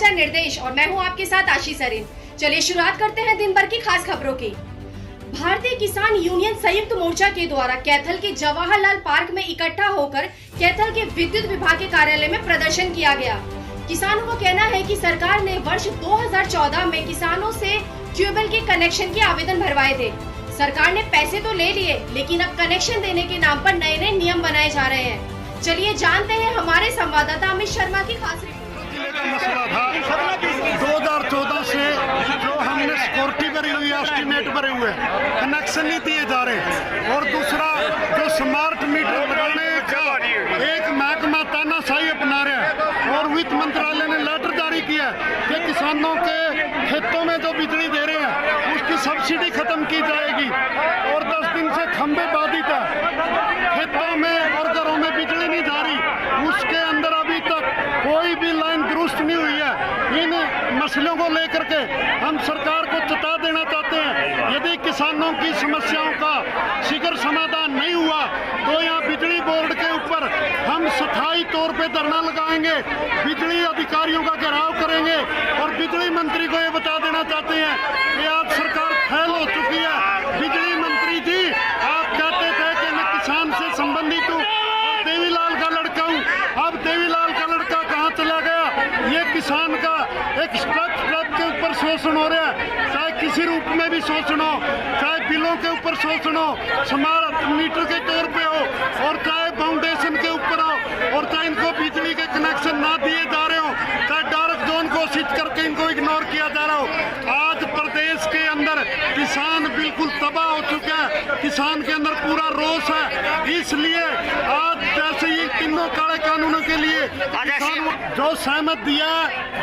समाचार निर्देश और मैं हूं आपके साथ आशीष सरीन। चलिए शुरुआत करते हैं दिन भर की खास खबरों की। भारतीय किसान यूनियन संयुक्त मोर्चा के द्वारा कैथल के जवाहरलाल पार्क में इकट्ठा होकर कैथल के विद्युत विभाग के कार्यालय में प्रदर्शन किया गया। किसानों का कहना है कि सरकार ने वर्ष 2014 में किसानों से ट्यूबवेल के कनेक्शन के आवेदन भरवाए थे। सरकार ने पैसे तो ले लिए, लेकिन अब कनेक्शन देने के नाम पर नए नए नियम बनाए जा रहे हैं। चलिए जानते हैं हमारे संवाददाता अमित शर्मा की खास रिपोर्ट। मसला था 2014 से जो हमने सिक्योरिटी भरी हुई है, एस्टीमेट भरे हुए कनेक्शन नहीं दिए जा रहे, और दूसरा जो स्मार्ट मीटर लगाने का एक महकमा तानाशाही अपना रहा है, और वित्त मंत्रालय ने लेटर जारी किया कि किसानों के खेतों में जो बिजली दे रहे हैं उसकी सब्सिडी खत्म की जाएगी, और 10 दिन से खंभे बाधित है, खेतों में और घरों में बिजली नहीं जा रही, उसके अंदर अभी तक कोई भी लाइन दुरुस्त नहीं हुई है। इन मसलों को लेकर के हम सरकार को चेता देना चाहते हैं, यदि किसानों की समस्याओं का शीघ्र समाधान नहीं हुआ तो यहाँ बिजली बोर्ड के ऊपर हम स्थायी तौर पे धरना लगाएंगे, बिजली अधिकारियों का घेराव करेंगे, और बिजली मंत्री को ये बता देना चाहते हैं कि आज सरकार फेल हो चुकी है। बिजली मंत्री जी, आप कहते थे कि मैं किसान से संबंधित हूँ और देवीलाल का लड़का हूँ, अब देवीलाल का लड़का कहाँ चला गया? ये किसान का एक स्टेप के ऊपर शोषण हो रहा है, चाहे किसी रूप में भी शोषण हो, चाहे बिलों के ऊपर शोषण हो, स्मार्ट मीटर के तौर पे हो, और चाहे फाउंडेशन के ऊपर हो, और चाहे इनको बिजली के कनेक्शन ना दिए जा रहे हो, चाहे डार्क जोन घोषित करके इनको इग्नोर किया जा रहा हो। आज प्रदेश के अंदर किसान बिल्कुल तबाह हो चुका है, किसान के अंदर पूरा रोष है। इसलिए आज जैसे ये तीनों काले कानूनों के लिए किसान जो सहमत दिया,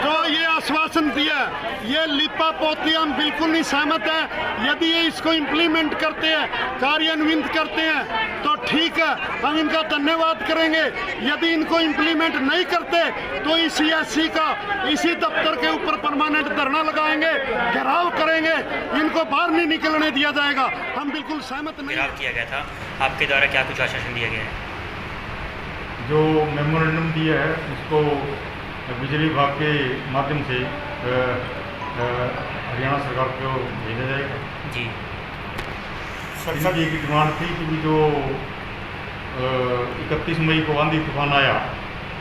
जो ये आश्वासन दिया, ये लिपा पोती हम बिल्कुल नहीं सहमत है। यदि ये इसको इम्प्लीमेंट करते हैं, कार्यान्वित करते हैं तो ठीक है, हम इनका धन्यवाद करेंगे। यदि इनको इम्प्लीमेंट नहीं करते तो इसी एससी का इसी दफ्तर के ऊपर परमानेंट धरना लगाएंगे, घेराव करेंगे, इनको बाहर नहीं निकलने दिया जाएगा। हम बिल्कुल सहमत नहीं। घेराव किया गया था, आपके द्वारा क्या कुछ आश्वासन दिया गया है? जो मेमोरेंडम दिया है उसको बिजली विभाग के माध्यम से हरियाणा सरकार को भेजा जाएगा। जी सरकार की डिमांड थी कि जो 31 मई को आंधी तूफान आया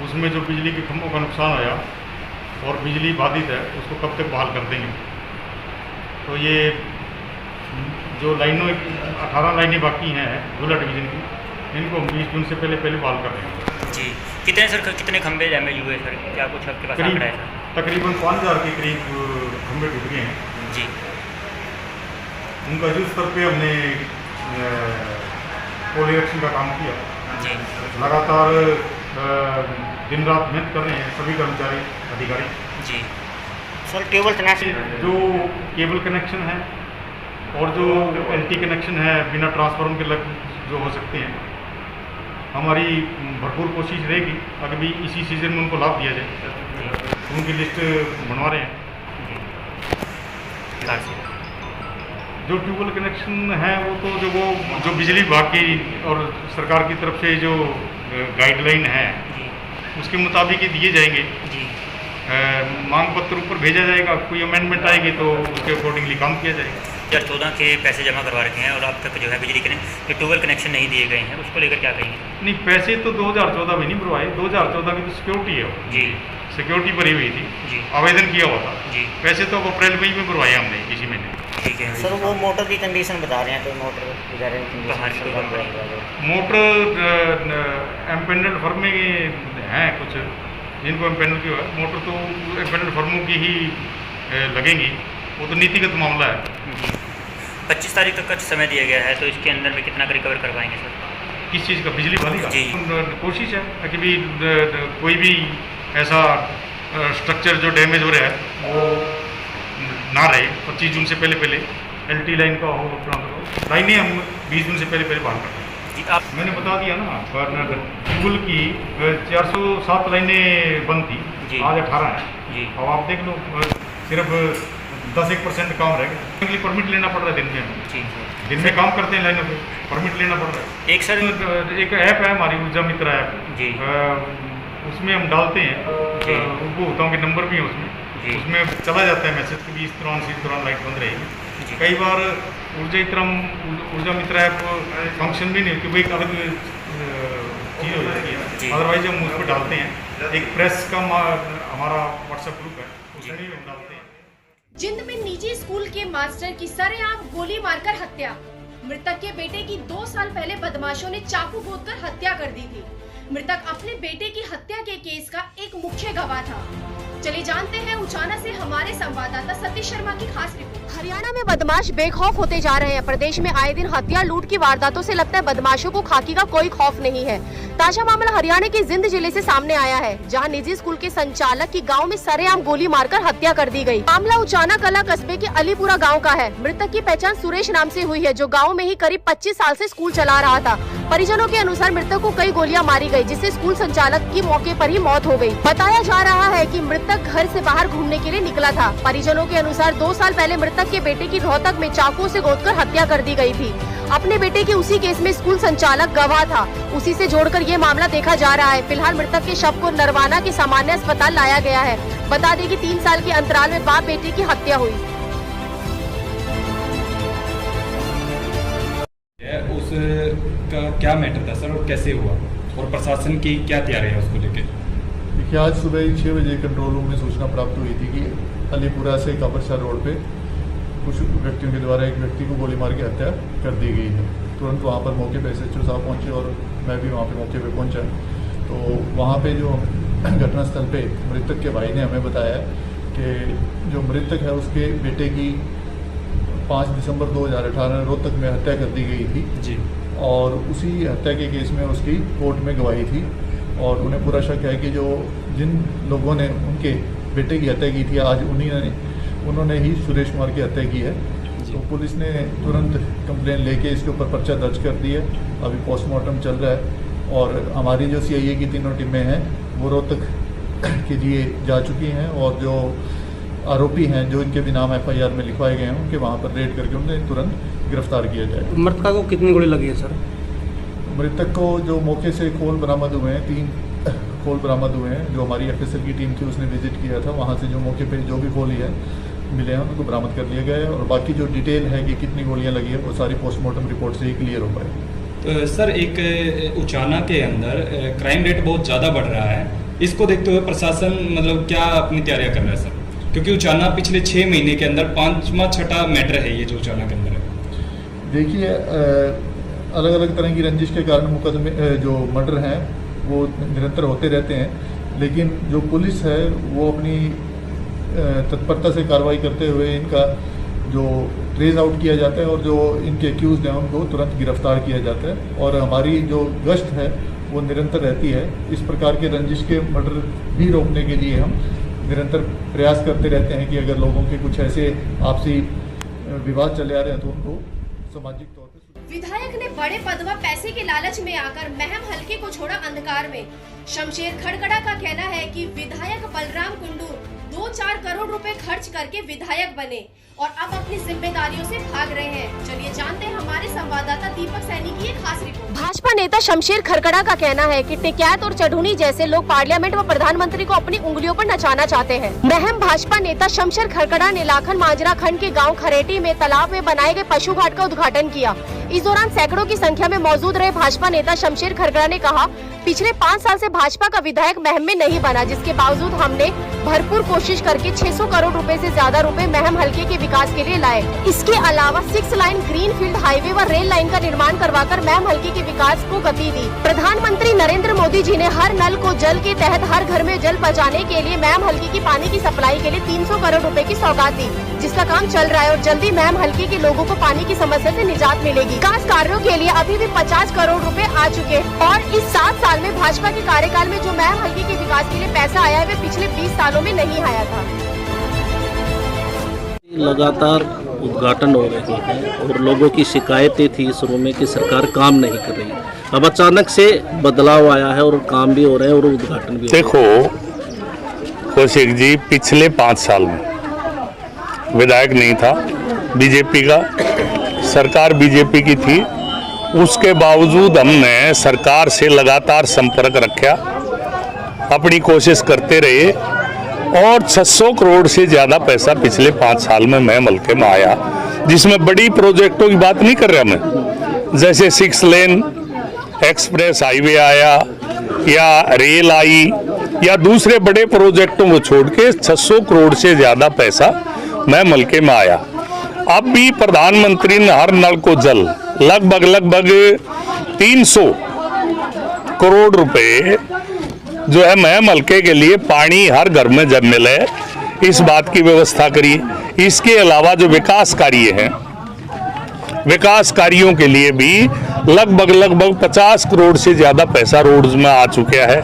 उसमें जो बिजली के खंभों का नुकसान आया और बिजली बाधित है उसको कब तक बहाल कर देंगे। तो ये जो लाइनों 18 लाइनें बाकी हैं गुला डिवीजन की, इनको हम 20 जून से पहले बहाल कर देंगे। जी कितने खंभे डैमेज हुए सर, क्या कुछ आपके पास आंकड़ा है सर? तकरीबन 5000 के करीब खंभे टूट गए हैं। जी उनका युद्ध स्तर पे हमने पोल इरेक्शन का काम किया। जी लगातार दिन रात मेहनत कर रहे हैं सभी कर्मचारी अधिकारी। जी सर केबल कनेक्शन, जो केबल कनेक्शन है और जो एलटी कनेक्शन है बिना ट्रांसफार्मर के लग जो हो सकते हैं, हमारी भरपूर कोशिश रहेगी अगर भी इसी सीजन में उनको लाभ दिया जाए। उनकी लिस्ट बनवा रहे हैं। जो ट्यूबवेल कनेक्शन है वो तो जो बिजली विभाग की और सरकार की तरफ से जो गाइडलाइन है उसके मुताबिक ही दिए जाएंगे। जी मांग पत्र ऊपर भेजा जाएगा, कोई अमेंडमेंट आएगी तो उसके अकॉर्डिंगली काम किया जाएगा। 2014 के पैसे जमा करवा रखे हैं और अब तक जो है बिजली के ट्यूबवेल कनेक्शन नहीं दिए गए हैं, उसको लेकर क्या कहेंगे? नहीं, पैसे तो 2014 में नहीं भरवाए, 2014 की तो सिक्योरिटी है वो। जी सिक्योरिटी भरी हुई थी, जी आवेदन किया हुआ था। जी पैसे तो अब अप्रैल मई में भरवाए हमने इसी महीने। ठीक है सर वो मोटर की कंडीशन बता रहे हैं, तो मोटर वगैरह की मोटर एम्पेंडेड फर्म में हैं कुछ जिनको एम्पेंडल की है मोटर, तो एम्पेंडेड फर्मों की ही लगेंगी, वो तो नीतिगत मामला है। 25 तारीख तक का समय दिया गया है, तो इसके अंदर में कितना का रिकवर करवाएंगे सर? किस चीज़ का? बिजली वाली का? जी कोशिश है कि भी कोई भी ऐसा स्ट्रक्चर जो डैमेज हो रहा है वो ना रहे। 25 जून से पहले एलटी लाइन का हो, लाइनें हम 20 जून से पहले बहाल करते हैं। जी आप मैंने बता दिया ना, ट्यूबवेल की 407 लाइनें बंद थी, आज 18 हैं। जी अब आप देख लो सिर्फ 10-1% काम रह गया। परमिट लेना पड़ रहा है दिन में, जी दिन में काम करते हैं लाइनों पे, परमिट लेना पड़ रहा है। एक सर एक ऐप है हमारी ऊर्जा मित्र ऐप, जी उसमें हम डालते हैं उपभोक्ताओं के नंबर भी हैं उसमें, जी। उसमें चला जाता है मैसेज कि भी इस दौरान लाइट बंद रहेगी। कई बार ऊर्जा मित्र ऐप फंक्शन भी नहीं होती, वो एक अलग चीज़ हो जाती है। अदरवाइज हम उस पर डालते हैं, एक प्रेस का हमारा व्हाट्सएप ग्रुप है, उसमें भी हम डालते हैं। जिंद में निजी स्कूल के मास्टर की सरेआम गोली मारकर हत्या। मृतक के बेटे की 2 साल पहले बदमाशों ने चाकू गोदकर हत्या कर दी थी। मृतक अपने बेटे की हत्या के केस का एक मुख्य गवाह था। चलिए जानते हैं उचाना से हमारे संवाददाता सतीश शर्मा की खास रिपोर्ट। हरियाणा में बदमाश बेखौफ होते जा रहे हैं। प्रदेश में आए दिन हत्या लूट की वारदातों से लगता है बदमाशों को खाकी का कोई खौफ नहीं है। ताजा मामला हरियाणा के जिंद जिले से सामने आया है, जहां निजी स्कूल के संचालक की गांव में सरेआम गोली मारकर हत्या कर दी गई। मामला उचाना कला कस्बे के अलीपुरा गांव का है। मृतक की पहचान सुरेश नाम से हुई है, जो गांव में ही करीब 25 साल से स्कूल चला रहा था। परिजनों के अनुसार मृतक को कई गोलियां मारी गई, जिससे स्कूल संचालक की मौके पर ही मौत हो गई। बताया जा रहा है कि मृतक घर से बाहर घूमने के लिए निकला था। परिजनों के अनुसार 2 साल पहले मृतक के बेटे की रोहतक में चाकू से गोदकर हत्या कर दी गई थी। अपने बेटे के उसी केस में स्कूल संचालक गवाह था, उसी से जोड़कर ये मामला देखा जा रहा है। फिलहाल मृतक के शव को नरवाना के सामान्य अस्पताल लाया गया है। बता दें कि 3 साल के अंतराल में बाप बेटे की हत्या हुई। उसका क्या मैटर था सर, और कैसे हुआ, और प्रशासन की क्या तैयारी है उसको लेके? देखिए, आज सुबह 6 बजे कंट्रोल रूम में सूचना प्राप्त हुई थी कि अलीपुरा से काबरसर रोड पे कुछ व्यक्तियों के द्वारा एक व्यक्ति को गोली मार के हत्या कर दी गई है। तुरंत वहाँ पर मौके पे SHO साहब पहुँचे और मैं भी वहाँ पे मौके पे पहुँचा। तो वहाँ पे जो घटनास्थल पे मृतक के भाई ने हमें बताया कि जो मृतक है उसके बेटे की 5 दिसंबर 2018 रोहतक में हत्या कर दी गई थी जी, और उसी हत्या के केस में उसकी कोर्ट में गवाही थी और उन्हें पूरा शक है कि जो जिन लोगों ने उनके बेटे की हत्या की थी, आज उन्होंने ही सुरेश कुमार की हत्या की है। तो पुलिस ने तुरंत कंप्लेन लेके इसके ऊपर पर्चा दर्ज कर दिया। अभी पोस्टमार्टम चल रहा है और हमारी जो CIA की 3 टीमें हैं वो रोहतक के लिए जा चुकी हैं और जो आरोपी हैं जो इनके भी नाम FIR में लिखवाए गए हैं उनके वहाँ पर रेड करके उन्हें तुरंत गिरफ्तार किया जाए। मृतक को कितनी गोली लगी है सर? मृतक को जो मौके से खोल बरामद हुए हैं, 3 खोल बरामद हुए हैं। जो हमारी FSL की टीम थी उसने विजिट किया था, वहाँ से जो मौके पे जो भी खोल मिले हैं उनको बरामद कर लिया गया है और बाकी जो डिटेल है कि कितनी गोलियाँ लगी है वो सारी पोस्टमार्टम रिपोर्ट से ही क्लियर हो पाएगी। तो सर, एक उचाना के अंदर क्राइम रेट बहुत ज़्यादा बढ़ रहा है, इसको देखते हुए प्रशासन मतलब क्या अपनी तैयारियां कर रहा है सर? क्योंकि उचाना पिछले 6 महीने के अंदर 5वां-6ठा मैटर है ये जो उचाना के अंदर है। देखिए, अलग अलग तरह की रंजिश के कारण मुकदमे जो मर्डर हैं वो निरंतर होते रहते हैं, लेकिन जो पुलिस है वो अपनी तत्परता से कार्रवाई करते हुए इनका जो ट्रेस आउट किया जाता है और जो इनके एक्यूज़ड हैं उनको तुरंत गिरफ्तार किया जाता है और हमारी जो गश्त है वो निरंतर रहती है। इस प्रकार के रंजिश के मर्डर भी रोकने के लिए हम निरंतर प्रयास करते रहते हैं कि अगर लोगों के कुछ ऐसे आपसी विवाद चले आ रहे हैं तो उनको सामाजिक तौर पर। विधायक ने बड़े पद व पैसे के लालच में आकर महम हलके को छोड़ा अंधकार में। शमशेर खड़गड़ा का कहना है कि विधायक बलराम कुंडू 2-4 करोड़ रुपए खर्च करके विधायक बने और अब अपनी जिम्मेदारियों से भाग रहे हैं। चलिए जानते हैं हमारे संवाददाता दीपक सैनी की एक खास रिपोर्ट। भाजपा नेता शमशेर खड़गड़ा का कहना है कि टिकैत और चढ़ूनी जैसे लोग पार्लियामेंट व प्रधानमंत्री को अपनी उंगलियों पर नचाना चाहते हैं। महम भाजपा नेता शमशेर खड़गड़ा ने लाखन माजरा खंड के गाँव खरेटी में तालाब में बनाए गए पशु घाट का उद्घाटन किया। इस दौरान सैकड़ों की संख्या में मौजूद रहे भाजपा नेता शमशेर खड़गड़ा ने कहा, पिछले 5 साल से भाजपा का विधायक महम में नहीं बना, जिसके बावजूद हमने भरपूर कोशिश करके 600 करोड़ रुपए से ज्यादा रुपए महम हलके के विकास के लिए लाए। इसके अलावा 6 लाइन ग्रीन फील्ड हाईवे व रेल लाइन का निर्माण करवाकर महम हलके के विकास को गति दी। प्रधानमंत्री नरेंद्र मोदी जी ने हर नल को जल के तहत हर घर में जल पहुँचाने के लिए महम हलके की पानी की सप्लाई के लिए 300 करोड़ रुपए की सौगात दी, जिसका काम चल रहा है और जल्दी महम हलके के लोगों को पानी की समस्या से निजात मिलेगी। विकास कार्यों के लिए अभी भी 50 करोड़ रुपए आ चुके हैं और इस 7 साल में भाजपा के कार्यकाल में जो महम हलके के विकास के लिए पैसा आया है वे पिछले 20 सालों में नहीं आया था। लगातार उद्घाटन हो रहे हैं और लोगों की शिकायतें थी शुरू में कि सरकार काम नहीं कर रही, अब अचानक से बदलाव आया है और काम भी हो रहे हैं और उद्घाटन भी। देखो कौशिक जी, पिछले 5 साल में विधायक नहीं था, बीजेपी का सरकार बीजेपी की थी, उसके बावजूद हमने सरकार से लगातार संपर्क रखा, अपनी कोशिश करते रहे और 600 करोड़ से ज़्यादा पैसा पिछले 5 साल में मैं मलके में आया, जिसमें बड़ी प्रोजेक्टों की बात नहीं कर रहा मैं, जैसे 6 लेन एक्सप्रेस हाईवे आया या रेल आई या दूसरे बड़े प्रोजेक्टों को छोड़ के 600 करोड़ से ज़्यादा पैसा मैं मलके में आया। अब भी प्रधानमंत्री ने हर नल को जल लगभग 300 करोड़ रुपए जो है मैं मलके के लिए पानी हर घर में जब मिले इस बात की व्यवस्था करी। इसके अलावा जो विकास कार्य हैं, विकास कार्यों के लिए भी लगभग 50 करोड़ से ज़्यादा पैसा रोड्स में आ चुका है।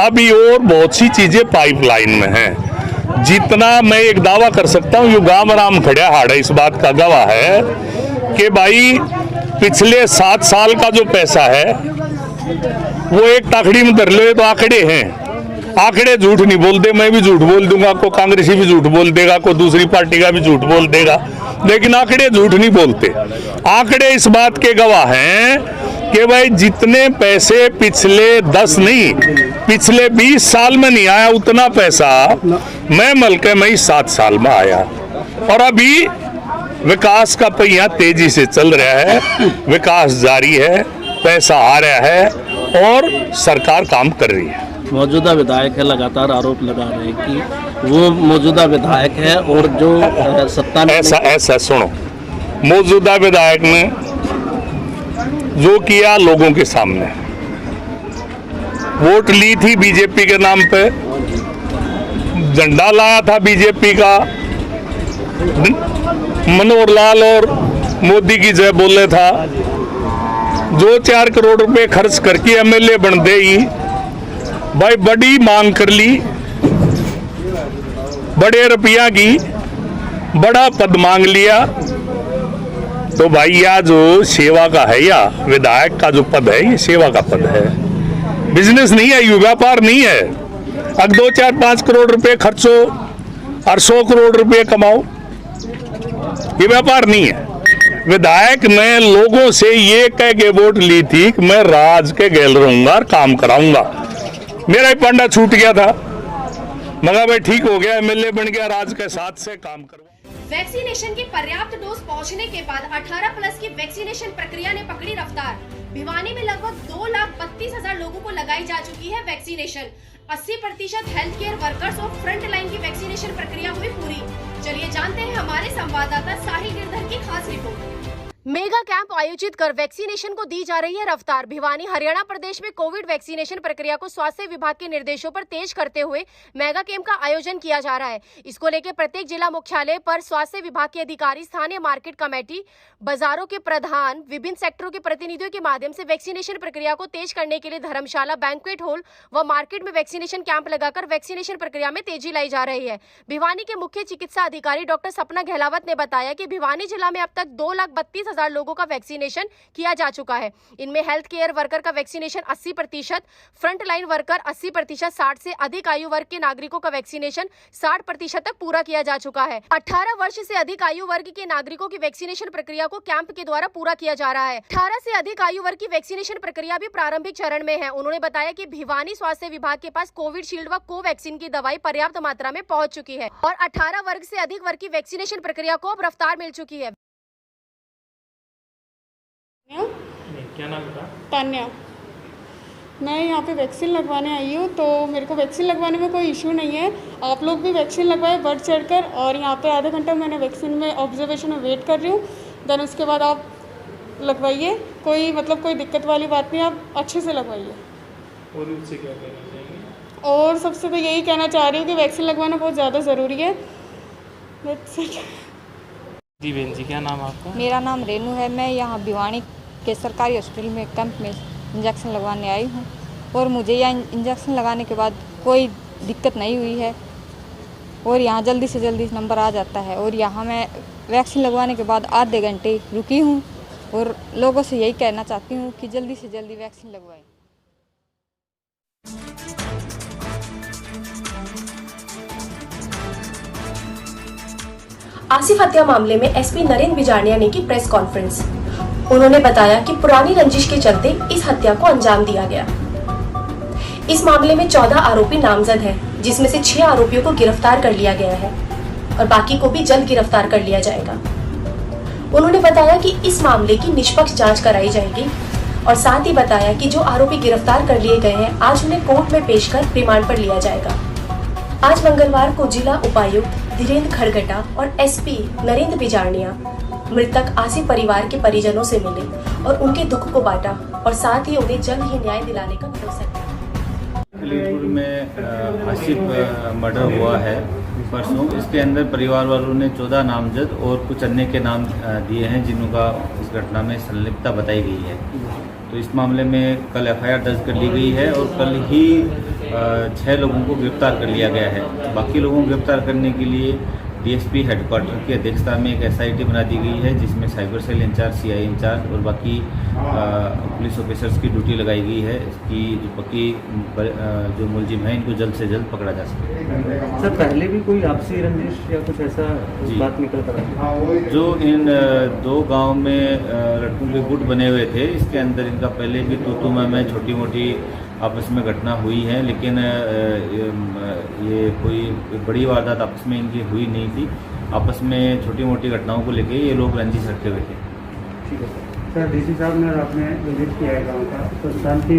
अभी और बहुत सी चीज़ें पाइपलाइन में हैं। जितना मैं एक दावा कर सकता हूँ, ये गाँव राम खड़ा हाड़ा इस बात का गवाह है कि भाई पिछले 7 साल का जो पैसा है वो एक ताकड़ी में धर ले तो आंकड़े हैं। आंकड़े झूठ नहीं बोलते, मैं भी झूठ बोल दूंगा, को कांग्रेसी भी झूठ बोल देगा, को दूसरी पार्टी का भी झूठ बोल देगा, लेकिन आंकड़े झूठ नहीं बोलते। आंकड़े इस बात के गवाह हैं कि भाई जितने पैसे पिछले 10 नहीं पिछले 20 साल में नहीं आया, उतना पैसा मैं मलके में 7 साल में आया। और अभी विकास का पहिया तेजी से चल रहा है, विकास जारी है, पैसा आ रहा है और सरकार काम कर रही है। मौजूदा विधायक है, लगातार आरोप लगा रहे हैं कि वो मौजूदा विधायक है और जो सत्ता में ऐसा सुनो, मौजूदा विधायक ने जो किया लोगों के सामने, वोट ली थी बीजेपी के नाम पे, झंडा लाया था बीजेपी का, मनोहर लाल और मोदी की जय बोले था, जो 4 करोड़ रुपए खर्च करके एमएलए बन दे ही भाई बड़ी मांग कर ली, बड़े रुपया की बड़ा पद मांग लिया। तो भाई या जो सेवा का है या विधायक का जो पद है, ये सेवा का पद है, बिजनेस नहीं है, ये व्यापार नहीं है। अब 2, 4, 5 करोड़ रुपए खर्चो और 100 करोड़ रुपए कमाओ, ये व्यापार नहीं है। विधायक ने लोगों से ये कह के वोट ली थी कि मैं राज के गैल रहूंगा और काम कराऊंगा। मेरा ही पंडा छूट गया था, मगर भाई ठीक हो गया, एमएलए बन गया, राज के साथ से काम करवा। वैक्सीनेशन की पर्याप्त डोज पहुंचने के बाद 18 प्लस की वैक्सीनेशन प्रक्रिया ने पकड़ी रफ्तार। भिवानी में लगभग 2,32,000 लोगों को लगाई जा चुकी है वैक्सीनेशन। 80% हेल्थ केयर वर्कर्स और फ्रंट लाइन की वैक्सीनेशन प्रक्रिया हुई पूरी। चलिए जानते हैं हमारे संवाददाता साहिल गिरधर की खास रिपोर्ट। मेगा कैंप आयोजित कर वैक्सीनेशन को दी जा रही है रफ्तार। भिवानी हरियाणा प्रदेश में कोविड वैक्सीनेशन प्रक्रिया को स्वास्थ्य विभाग के निर्देशों पर तेज करते हुए मेगा कैंप का आयोजन किया जा रहा है। इसको लेकर प्रत्येक जिला मुख्यालय पर स्वास्थ्य विभाग के अधिकारी, स्थानीय मार्केट कमेटी, बाजारों के प्रधान, विभिन्न सेक्टरों के प्रतिनिधियों के माध्यम से वैक्सीनेशन प्रक्रिया को तेज करने के लिए धर्मशाला, बैंक्वेट हॉल व मार्केट में वैक्सीनेशन कैंप लगाकर वैक्सीनेशन प्रक्रिया में तेजी लाई जा रही है। भिवानी के मुख्य चिकित्सा अधिकारी डॉक्टर सपना गहलावत ने बताया कि भिवानी जिला में अब तक 2,32,000 लोगों का वैक्सीनेशन किया जा चुका है। इनमें हेल्थ केयर वर्कर का वैक्सीनेशन 80%, फ्रंट लाइन वर्कर 80%, 60 से अधिक आयु वर्ग के नागरिकों का वैक्सीनेशन 60% तक पूरा किया जा चुका है। 18 वर्ष से अधिक आयु वर्ग के नागरिकों की वैक्सीनेशन प्रक्रिया को कैंप के द्वारा पूरा किया जा रहा है। 18 से अधिक आयु वर्ग की वैक्सीनेशन प्रक्रिया भी प्रारंभिक चरण में है। उन्होंने बताया कि भिवानी स्वास्थ्य विभाग के पास कोविशील्ड व कोवैक्सीन की दवाई पर्याप्त मात्रा में पहुंच चुकी है और 18 वर्ग से अधिक वर्ग की वैक्सीनेशन प्रक्रिया को अब रफ्तार मिल चुकी है। क्या नाम था? तान्या। मैं यहाँ पे वैक्सीन लगवाने आई हूँ, तो मेरे को वैक्सीन लगवाने में कोई इशू नहीं है। आप लोग भी वैक्सीन लगवाए बढ़ चढ़कर, और यहाँ पे आधे घंटा मैंने वैक्सीन में ऑब्जर्वेशन में वेट कर रही हूँ। देन उसके बाद आप लगवाइए, कोई दिक्कत वाली बात नहीं, आप अच्छे से लगवाइए। और उससे क्या कहना चाहिए? और सबसे तो यही कहना चाह रही हूँ कि वैक्सीन लगवाना बहुत ज़्यादा ज़रूरी है। जी बहन जी, क्या नाम आपका? मेरा नाम रेनू है। मैं यहाँ भिवानी के सरकारी हॉस्पिटल में कैंप में इंजेक्शन लगवाने आई हूँ, और मुझे यहाँ इंजेक्शन लगाने के बाद कोई दिक्कत नहीं हुई है, और यहाँ जल्दी से जल्दी नंबर आ जाता है। और यहाँ मैं वैक्सीन लगवाने के बाद आधे घंटे रुकी हूँ, और लोगों से यही कहना चाहती हूँ कि जल्दी से जल्दी वैक्सीन लगवाएं। आसिफ हत्या मामले में एसपी नरेंद्र बिजारनिया ने की प्रेस कॉन्फ्रेंस। उन्होंने बताया कि पुरानी रंजिश के चलते इस हत्या को अंजाम दिया गया। इस मामले में 14 आरोपी नामजद हैं। जिसमें से 6 आरोपियों को गिरफ्तार कर लिया गया है और बाकी को भी जल्द गिरफ्तार कर लिया जाएगा। उन्होंने बताया कि इस मामले की निष्पक्ष जांच कराई जाएगी और साथ ही बताया कि जो आरोपी गिरफ्तार कर लिए गए हैं आज उन्हें कोर्ट में पेश कर रिमांड पर लिया जाएगा। आज मंगलवार को जिला उपायुक्त धीरेन्द्र खड़गटा और एसपी नरेंद्र बिजारनिया मृतक आसिफ परिवार के परिजनों से मिले और उनके दुख को बांटा और साथ ही उन्हें जल्द ही न्याय दिलाने का भरोसा दिया। खलीलपुर में आसिफ मर्डर हुआ है परसों। इसके अंदर परिवार वालों ने 14 नामजद और कुछ अन्य के नाम दिए हैं जिनका इस घटना में संलिप्तता बताई गई है। तो इस मामले में कल एफआईआर दर्ज कर ली गई है और कल ही 6 लोगों को गिरफ्तार कर लिया गया है। बाकी लोगों को गिरफ्तार करने के लिए डीएसपी हेडक्वार्टर की अध्यक्षता में एक एसआईटी बना दी गई है जिसमें cyber cell incharge, CI incharge और बाकी पुलिस ऑफिसर्स की ड्यूटी लगाई गई है। इसकी जो बाकी जो मुलजिम हैं इनको जल्द से जल्द पकड़ा जा सके। सर पहले भी कोई आपसी रंजिश या कुछ ऐसा बात निकल रहा है? जो इन 2 गांव में लड़कों के गुट बने हुए थे, इसके अंदर इनका पहले भी तू में छोटी मोटी आपस में घटना हुई है, लेकिन ये कोई बड़ी वारदात आपस में इनकी हुई नहीं थी। आपस में छोटी मोटी घटनाओं को लेके ये लोग रंजिश रखे हुए थे। ठीक है सर। डीसी साहब ने आपने विजिट किया है गाँव का, तो शांति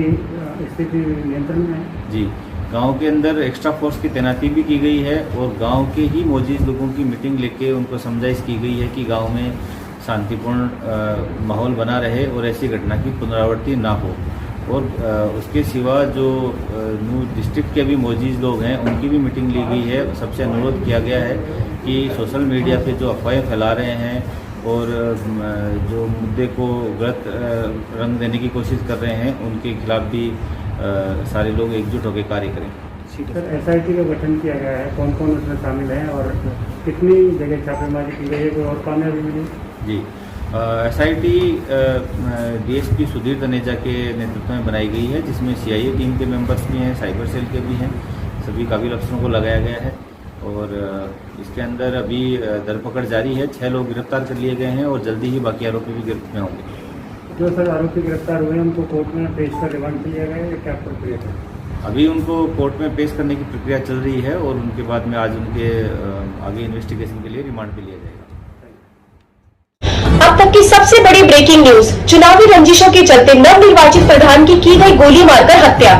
स्थिति नियंत्रण में है? जी, गांव के अंदर एक्स्ट्रा फोर्स की तैनाती भी की गई है और गांव के ही मौजूद लोगों की मीटिंग लेके उनको समझाइश की गई है कि गांव में शांतिपूर्ण माहौल बना रहे और ऐसी घटना की पुनरावृत्ति ना हो। और उसके सिवा जो न्यू डिस्ट्रिक्ट के भी मौजूद लोग हैं उनकी भी मीटिंग ली गई है। सबसे अनुरोध किया गया है कि सोशल मीडिया पे जो अफवाहें फैला रहे हैं और जो मुद्दे को गलत रंग देने की कोशिश कर रहे हैं उनके खिलाफ भी सारे लोग एकजुट होकर कार्य करें। सर एसआईटी का गठन किया गया है, कौन कौन उसमें शामिल हैं और कितनी जगह छापेमारी की गई है, कोई और कामयाबी मिली? जी, एसआईटी डीएसपी सुधीर तनेजा के नेतृत्व में बनाई गई है जिसमें सीआईए टीम के मेंबर्स भी हैं, साइबर सेल के भी हैं। सभी काबिल अफसरों को लगाया गया है और इसके अंदर अभी धरपकड़ जारी है। 6 लोग गिरफ्तार कर लिए गए हैं और जल्दी ही बाकी आरोपी भी गिरफ्त में होंगे। जो सर आरोपी गिरफ्तार हुए हैं उनको कोर्ट में पेश कर रिमांड किया गया है, क्या प्रक्रिया है? अभी उनको कोर्ट में पेश करने की प्रक्रिया चल रही है और उनके बाद में आज उनके आगे इन्वेस्टिगेशन के लिए रिमांड पे लिया जाएगा। अब तक की सबसे बड़ी ब्रेकिंग न्यूज, चुनावी रंजिशों के चलते नवनिर्वाचित प्रधान की गई गोली मारकर हत्या।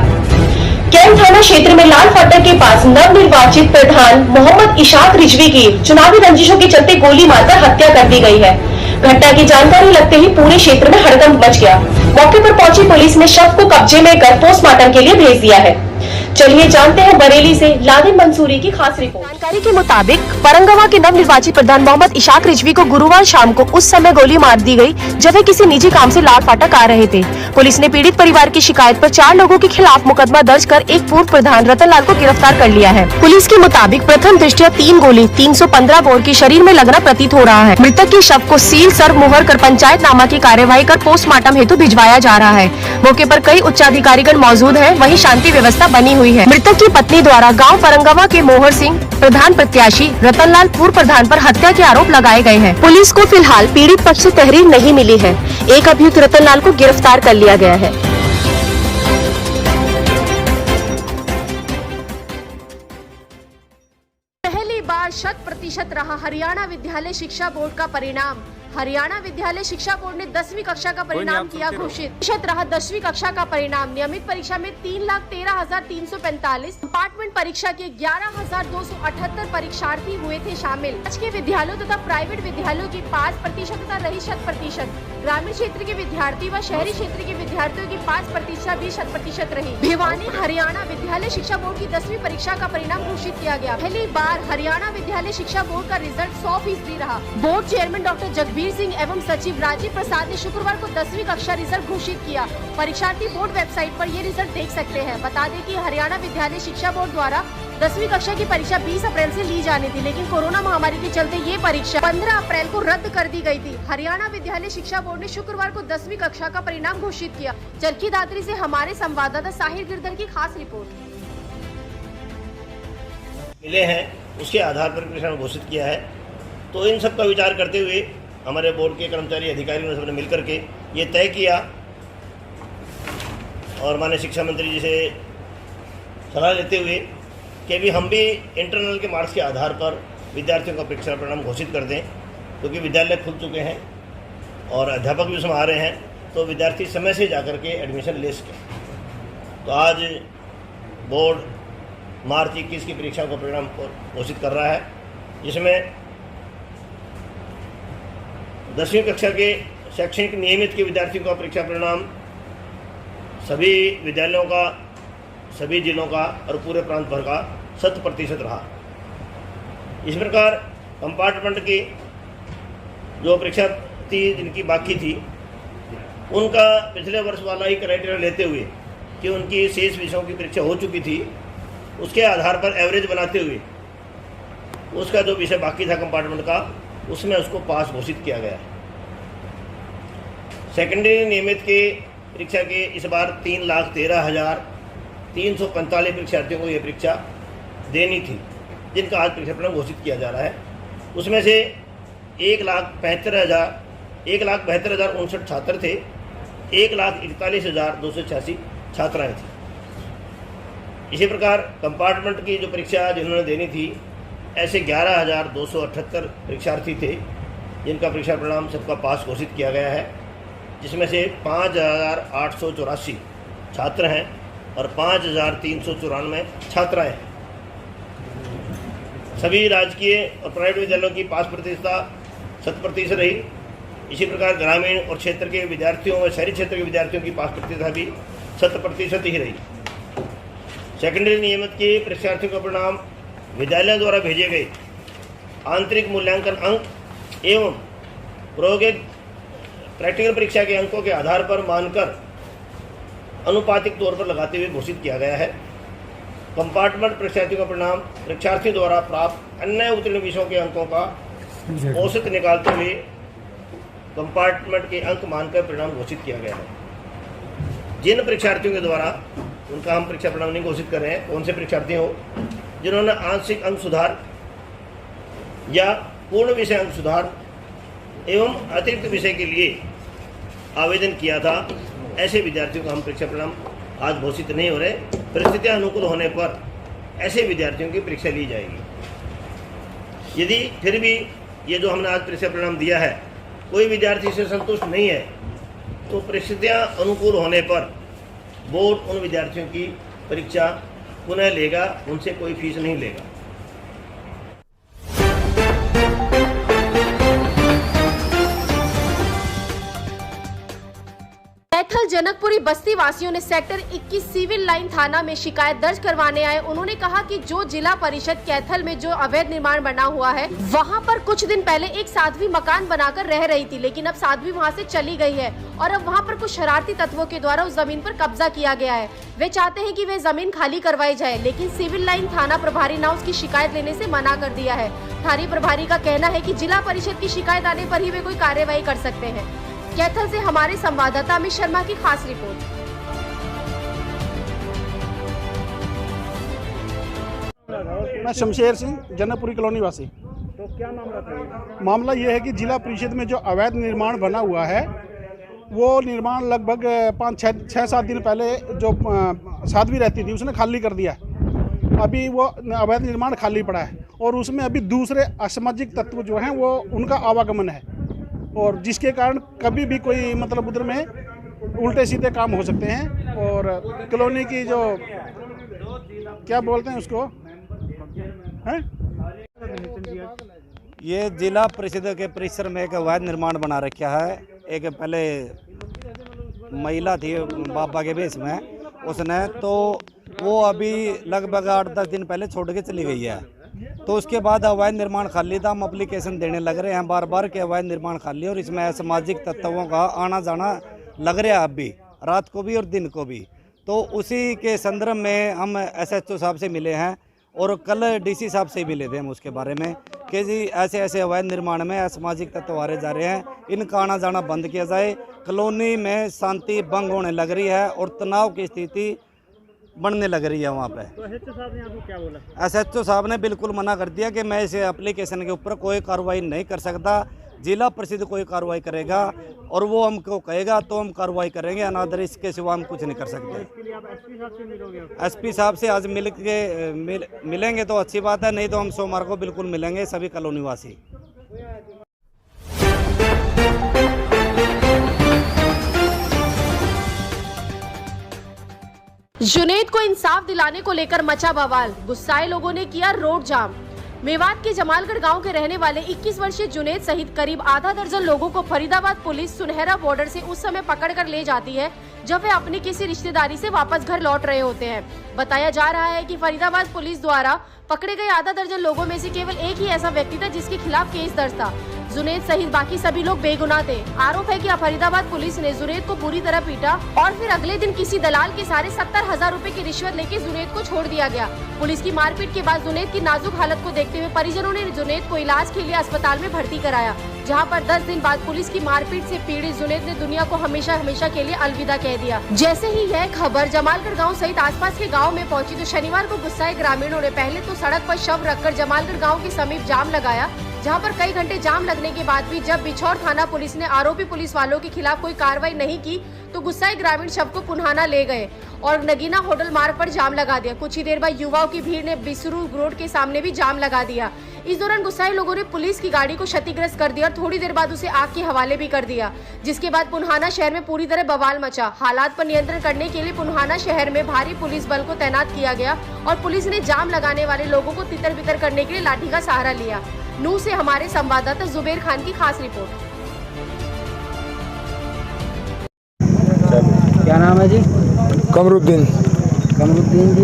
कैंट थाना क्षेत्र में लाल फाटक के पास नवनिर्वाचित प्रधान मोहम्मद इशाक रिजवी की चुनावी रंजिशों के चलते गोली मारकर हत्या कर दी गई है। घटना की जानकारी लगते ही पूरे क्षेत्र में हड़कंप मच गया। मौके पर पहुंची पुलिस ने शव को कब्जे में कर पोस्टमार्टम के लिए भेज दिया है। चलिए जानते हैं बरेली से लादिन मंसूरी की खास रिपोर्ट। जानकारी के मुताबिक परंगवा के नवनिर्वाचित प्रधान मोहम्मद इशाक रिजवी को गुरुवार शाम को उस समय गोली मार दी गई जब वे किसी निजी काम से लाल फाटक आ रहे थे। पुलिस ने पीड़ित परिवार की शिकायत पर 4 लोगों के खिलाफ मुकदमा दर्ज कर एक पूर्व प्रधान रतनलाल को गिरफ्तार कर लिया है। पुलिस के मुताबिक प्रथम दृष्टया 3 गोली 315 बोर की शरीर में लगना प्रतीत हो रहा है। मृतक के शव को सील सर्व मुहर कर पंचायतनामा की कार्यवाही कर पोस्टमार्टम हेतु भिजवाया जा रहा है। मौके पर कई उच्चाधिकारीगण मौजूद हैं, वहीं शांति व्यवस्था बनी हुई है। मृतक की पत्नी द्वारा गांव परंगवा के मोहर सिंह प्रधान प्रत्याशी रतनलाल पूर्व प्रधान पर हत्या के आरोप लगाए गए हैं। पुलिस को फिलहाल पीड़ित पक्ष से तहरीर नहीं मिली है। एक अभियुक्त रतनलाल को गिरफ्तार कर लिया गया है। पहली बार 100% रहा हरियाणा विद्यालय शिक्षा बोर्ड का परिणाम। हरियाणा विद्यालय शिक्षा बोर्ड ने 10वीं कक्षा का परिणाम किया घोषित। प्रतिशत रहा 10वीं कक्षा का परिणाम। नियमित परीक्षा में 3,13,345, कंपार्टमेंट परीक्षा के 11,278 परीक्षार्थी हुए थे शामिल। आज के विद्यालयों तथा प्राइवेट विद्यालयों की 5% तथा रही 100%। ग्रामीण क्षेत्र के विद्यार्थी व शहरी क्षेत्र के विद्यार्थियों की 5% भी 100% रही। भिवानी हरियाणा विद्यालय शिक्षा बोर्ड की 10वीं परीक्षा का परिणाम घोषित किया गया। पहली बार हरियाणा विद्यालय शिक्षा बोर्ड का रिजल्ट 100% रहा। Board chairman doctor Jagbir Singh एवं सचिव राजीव प्रसाद ने शुक्रवार को 10वीं कक्षा रिजल्ट घोषित किया। परीक्षार्थी बोर्ड वेबसाइट पर ये रिजल्ट देख सकते हैं। बता दें कि हरियाणा विद्यालय शिक्षा बोर्ड द्वारा 10वीं कक्षा की परीक्षा 20 अप्रैल से ली जानी थी, लेकिन कोरोना महामारी के चलते ये परीक्षा 15 अप्रैल को रद्द कर दी गई थी। हरियाणा विद्यालय शिक्षा बोर्ड ने शुक्रवार को 10वीं कक्षा का परिणाम घोषित किया। चरखी दादरी से हमारे संवाददाता साहिर गिरधर की खास रिपोर्ट। मिले हैं उसके आधार पर परिणाम घोषित किया है। तो इन सब का विचार करते हुए हमारे बोर्ड के कर्मचारी अधिकारियों ने सबने मिलकर के ये तय किया और माननीय शिक्षा मंत्री जी से सलाह लेते हुए कि अभी हम भी इंटरनल के मार्क्स के आधार पर विद्यार्थियों का परीक्षा परिणाम घोषित कर दें, क्योंकि विद्यालय खुल चुके हैं और अध्यापक भी उसमें आ रहे हैं, तो विद्यार्थी समय से जाकर के एडमिशन ले सकें। तो आज बोर्ड मार्च 21 की परीक्षाओं का परिणाम घोषित कर रहा है, जिसमें 10वीं कक्षा के शैक्षणिक नियमित के विद्यार्थियों का परीक्षा परिणाम सभी विद्यालयों का, सभी जिलों का और पूरे प्रांत भर का 100% रहा। इस प्रकार कंपार्टमेंट की जो परीक्षा थी जिनकी बाकी थी, उनका पिछले वर्ष वाला ही क्राइटेरिया लेते हुए कि उनकी शेष विषयों की परीक्षा हो चुकी थी, उसके आधार पर एवरेज बनाते हुए उसका जो विषय बाकी था कंपार्टमेंट का, उसमें उसको पास घोषित किया गया। सेकेंडरी नियमित के परीक्षा के इस बार 3,13,345 परीक्षार्थियों को ये परीक्षा देनी थी, जिनका आज परीक्षा परिणाम घोषित किया जा रहा है। उसमें से 1,72,059 छात्र थे, 1,41,286 छात्राएँ थी। इसी प्रकार कंपार्टमेंट की जो परीक्षा जिन्होंने देनी थी, ऐसे 11,278 परीक्षार्थी थे, जिनका परीक्षा परिणाम सबका पास घोषित किया गया है, जिसमें से 5,884 छात्र हैं और 5,394 छात्राएँ हैं। सभी राजकीय और प्राइवेट विद्यालयों की पास प्रतिशतता 100% रही। इसी प्रकार ग्रामीण और क्षेत्र के विद्यार्थियों और शहरी क्षेत्र के विद्यार्थियों की पास प्रतिशतता भी 100% ही रही। सेकेंडरी नियमित के परीक्षार्थियों का परिणाम विद्यालयों द्वारा भेजे गए आंतरिक मूल्यांकन अंक एवं प्रायोगिक प्रैक्टिकल परीक्षा के अंकों के आधार पर मानकर अनुपातिक तौर पर लगाते हुए घोषित किया गया है। कंपार्टमेंट परीक्षार्थियों का परिणाम परीक्षार्थी द्वारा प्राप्त अन्य उत्तीर्ण विषयों के अंकों का औसत निकालते हुए कंपार्टमेंट के अंक मानकर परिणाम घोषित किया गया है। जिन परीक्षार्थियों के द्वारा, उनका हम परीक्षा परिणाम नहीं घोषित कर रहे हैं, कौन से परीक्षार्थी हो जिन्होंने आंशिक अंक सुधार या पूर्ण विषय अंक सुधार एवं अतिरिक्त विषय के लिए आवेदन किया था, ऐसे विद्यार्थियों का हम परीक्षा परिणाम आज घोषित नहीं हो रहे। परिस्थितियां अनुकूल होने पर ऐसे विद्यार्थियों की परीक्षा ली जाएगी। यदि फिर भी ये जो हमने आज परीक्षा परिणाम दिया है, कोई विद्यार्थी से संतुष्ट नहीं है, तो परिस्थितियां अनुकूल होने पर बोर्ड उन विद्यार्थियों की परीक्षा पुनः लेगा, उनसे कोई फीस नहीं लेगा। कैथल जनकपुरी बस्ती वासियों ने सेक्टर 21 सिविल लाइन थाना में शिकायत दर्ज करवाने आए। उन्होंने कहा कि जो जिला परिषद कैथल में जो अवैध निर्माण बना हुआ है, वहां पर कुछ दिन पहले एक साध्वी मकान बनाकर रह रही थी, लेकिन अब साध्वी वहां से चली गई है और अब वहां पर कुछ शरारती तत्वों के द्वारा उस जमीन पर कब्जा किया गया है। वे चाहते हैं कि वे जमीन खाली करवाई जाए, लेकिन सिविल लाइन थाना प्रभारी ने उसकी शिकायत लेने से मना कर दिया है। थाना प्रभारी का कहना है कि जिला परिषद की शिकायत आने पर ही वे कोई कार्यवाही कर सकते हैं। कैथल से हमारे संवाददाता अमित शर्मा की खास रिपोर्ट। मैं शमशेर सिंह, जनकपुरी कॉलोनी वासी। तो क्या मामला था? मामला ये है कि जिला परिषद में जो अवैध निर्माण बना हुआ है, वो निर्माण लगभग 5-6-7 दिन पहले जो साध्वी रहती थी उसने खाली कर दिया। अभी वो अवैध निर्माण खाली पड़ा है और उसमें अभी दूसरे असामाजिक तत्व जो हैं वो उनका आवागमन है, और जिसके कारण कभी भी कोई मतलब उधर में उल्टे सीधे काम हो सकते हैं। और कॉलोनी की जो क्या बोलते हैं उसको हैं, ये जिला परिषद के परिसर में एक अवैध निर्माण बना रखा है। एक पहले महिला थी बाबा के भेष में, उसने तो वो अभी लगभग 8-10 दिन पहले छोड़ के चली गई है। तो उसके बाद अवैध निर्माण खाली था। हम एप्लीकेशन देने लग रहे हैं बार बार कि अवैध निर्माण खाली, और इसमें असामाजिक तत्वों का आना जाना लग रहा है, अब भी रात को भी और दिन को भी। तो उसी के संदर्भ में हम SHO साहब से मिले हैं और कल DC साहब से मिले थे हम उसके बारे में कि जी ऐसे ऐसे अवैध निर्माण में असामाजिक तत्व आ रहे जा रहे हैं, इनका आना जाना बंद किया जाए। कॉलोनी में शांति भंग होने लग रही है और तनाव की स्थिति बढ़ने लग रही है वहाँ पे। तो SHO साहब ने आपको क्या बोला? SHO साहब ने बिल्कुल मना कर दिया कि मैं इस एप्लीकेशन के ऊपर कोई कार्रवाई नहीं कर सकता। जिला परिषद कोई कार्रवाई करेगा और वो हमको कहेगा तो हम कार्रवाई करेंगे, अनादर इसके सिवा हम कुछ नहीं कर सकते। एसपी साहब से आज मिलेंगे तो अच्छी बात है, नहीं तो हम सोमवार को बिल्कुल मिलेंगे सभी कॉलोनी वासी। जुनैद को इंसाफ दिलाने को लेकर मचा बवाल, गुस्साए लोगों ने किया रोड जाम। मेवात के जमालगढ़ गांव के रहने वाले 21 वर्षीय जुनैद सहित करीब आधा दर्जन लोगों को फरीदाबाद पुलिस सुनहरा बॉर्डर से उस समय पकड़कर ले जाती है जब वे अपनी किसी रिश्तेदारी से वापस घर लौट रहे होते हैं। बताया जा रहा है कि फरीदाबाद पुलिस द्वारा पकड़े गए आधा दर्जन लोगों में से केवल एक ही ऐसा व्यक्ति था जिसके खिलाफ केस दर्ज था। जुनैद सहित बाकी सभी लोग बेगुनाह थे। आरोप है कि फरीदाबाद पुलिस ने जुनैद को बुरी तरह पीटा और फिर अगले दिन किसी दलाल के सहारे 70,000 रुपए की रिश्वत लेके जुनैद को छोड़ दिया गया। पुलिस की मारपीट के बाद जुनैद की नाजुक हालत को देखते हुए परिजनों ने जुनैद को इलाज के लिए अस्पताल में भर्ती कराया, जहां पर 10 दिन बाद पुलिस की मारपीट से पीड़ित जुनैद ने दुनिया को हमेशा हमेशा के लिए अलविदा कह दिया। जैसे ही यह खबर जमालगढ़ गांव सहित आसपास के गांव में पहुंची तो शनिवार को गुस्साए ग्रामीणों ने पहले तो सड़क पर शव रखकर जमालगढ़ गांव के समीप जाम लगाया, जहां पर कई घंटे जाम लगने के बाद भी जब बिछौर थाना पुलिस ने आरोपी पुलिस वालों के खिलाफ कोई कार्रवाई नहीं की तो गुस्साए ग्रामीण शव को पुन्हाना ले गए और नगीना होटल मार्ग पर जाम लगा दिया। कुछ ही देर बाद युवाओं की भीड़ ने बिसरू रोड के सामने भी जाम लगा दिया। इस दौरान गुस्साए लोगों ने पुलिस की गाड़ी को क्षतिग्रस्त कर दिया और थोड़ी देर बाद उसे आग के हवाले भी कर दिया, जिसके बाद पुन्हाना शहर में पूरी तरह बवाल मचा। हालात पर नियंत्रण करने के लिए पुन्हाना शहर में भारी पुलिस बल को तैनात किया गया और पुलिस ने जाम लगाने वाले लोगों को तितर बितर करने के लिए लाठी का सहारा लिया। नूह से हमारे संवाददाता जुबेर खान की खास रिपोर्ट। क्या नाम है जी? कमरुद्दीन। कमरुद्दीन जी,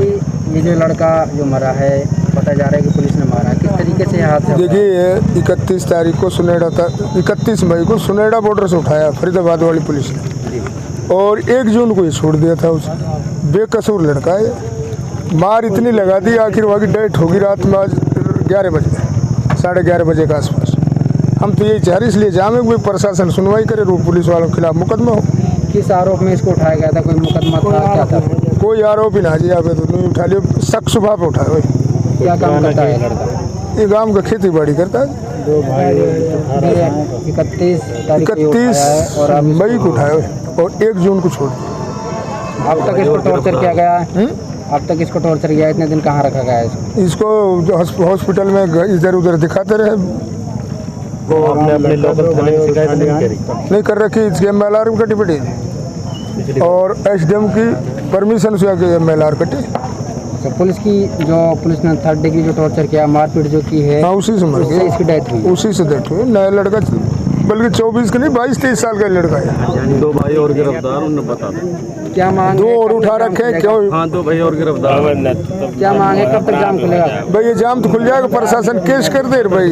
ये जो लड़का जो मरा है बताया जा रहा है कि पुलिस ने मारा, किस तरीके से हादसा? देखिए 31 तारीख को सुनेड़ा था, 31 मई को सुनेड़ा बॉर्डर से उठाया फरीदाबाद वाली पुलिस ने और 1 जून को ही छोड़ दिया था। उसे बेकसूर लड़का है, मार इतनी लगा दी आखिर वहाँ की डेथ होगी रात में आज 11 बजे 11:30 बजे के आसपास। हम तो यही चाह रहे इसलिए जामे कोई प्रशासन सुनवाई करे, पुलिस वालों के खिलाफ मुकदमा हो। किस आरोप में इसको उठाया गया था? कोई मुकदमा था क्या था? कोई आरोप ही ना जी, आप तो नहीं उठा लियो, शक सुबह पे उठाया। क्या काम करता है लड़का? ये गांव का खेती बाड़ी करता है। 31 मई को उठाया और 1 जून को छोड़ दिया। अब तक इसको टॉर्चर किया गया है? अब तक इसको टॉर्चर किया, इतने दिन कहाँ रखा गया है इसको? जो हॉस्पिटल में इधर उधर दिखाते रहे। आपने अपने लोकल थाने में शिकायत नहीं कर रखी, इसकी MLR में कटी पड़ी और SDM की परमिशन से आके MLR कटी। तो पुलिस ने 3rd डिग्री जो टॉर्चर किया, मारपीट जो की है, हाँ उसी से मर गया, इसकी डेथ हुई। उसी से डेथ हुई। नया लड़का बल्कि 24 का नहीं 22-23 साल का लड़का है। 2 भाई और गिरफ्तार, उन्हें बता दें क्या मांग? 2 और उठा रखे क्यों? हाँ 2 भाई और गिरफ्तार। क्या मांग है? कब तक जाम खुलेगा? भाई ये जाम तो खुल जाएगा, प्रशासन केस कर दे भाई,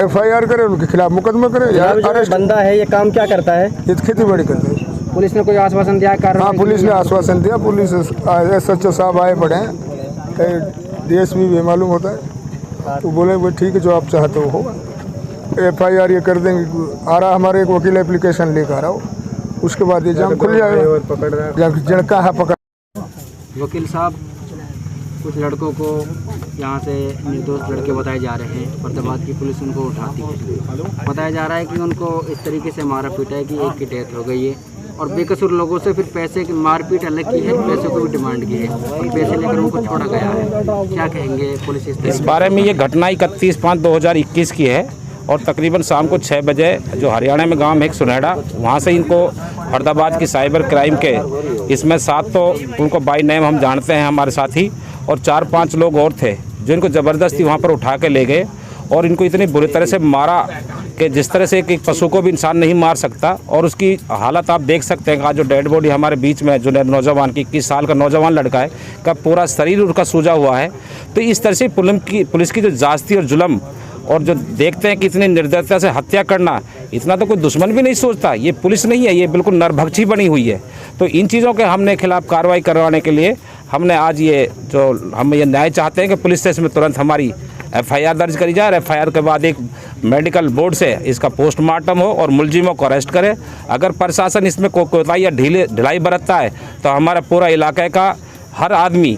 FIR करे, उनके खिलाफ मुकदमा करे। अरेस्ट बंदा है, ये काम क्या करता है? ये खेती बाड़ी करता है। पुलिस ने कोई आश्वासन दिया? हाँ पुलिस ने आश्वासन दिया, पुलिस SHO साहब आए पड़े हैं, कहीं DSP भी मालूम होता है, तो बोले भाई ठीक है जो आप चाहते हो होगा, FIR ये कर देंगे। आ रहा हमारे एक वकील एप्लीकेशन लेकर आ रहा हो, उसके बाद ये जाम खुल जाएगा। जड़का है पकड़। वकील साहब, कुछ लड़कों को यहाँ से निर्दोष लड़के बताए जा रहे हैं, फरीदाबाद की पुलिस उनको उठाती है। बताया जा रहा है कि उनको इस तरीके से मारा पीटा है कि एक की डेथ हो गई है और बेकसूर लोगों से फिर पैसे की मारपीट अलग की है, पैसे को भी डिमांड की है और पैसे लेकर उनको छोड़ा गया है। क्या कहेंगे पुलिस इस बारे में? ये घटना 31/5/2021 की है और तकरीबन शाम को 6 बजे जो हरियाणा में गांव है एक सुनेड़ा, वहाँ से इनको फरीदाबाद की साइबर क्राइम के इसमें 7 तो उनको बाय नेम हम जानते हैं हमारे साथी और 4-5 लोग और थे जो इनको ज़बरदस्ती वहाँ पर उठा के ले गए और इनको इतनी बुरी तरह से मारा कि जिस तरह से एक पशु को भी इंसान नहीं मार सकता। और उसकी हालत आप देख सकते हैं, आज जो डेड बॉडी हमारे बीच में जो नौजवान की 21 साल का नौजवान लड़का है का पूरा शरीर उनका सूजा हुआ है। तो इस तरह से पुलिस की जो जास्ती और जुल्म और जो देखते हैं कि इतनी निर्दयता से हत्या करना, इतना तो कोई दुश्मन भी नहीं सोचता। ये पुलिस नहीं है, ये बिल्कुल नरभक्षी बनी हुई है। तो इन चीज़ों के हमने खिलाफ कार्रवाई करवाने के लिए हमने आज हम ये न्याय चाहते हैं कि पुलिस स्टेशन में तुरंत हमारी FIR दर्ज करी जाए और FIR के बाद एक मेडिकल बोर्ड से इसका पोस्टमार्टम हो और मुलजिमों को अरेस्ट करे। अगर प्रशासन इसमें कोताही या ढिलाई बरतता है तो हमारा पूरा इलाके का हर आदमी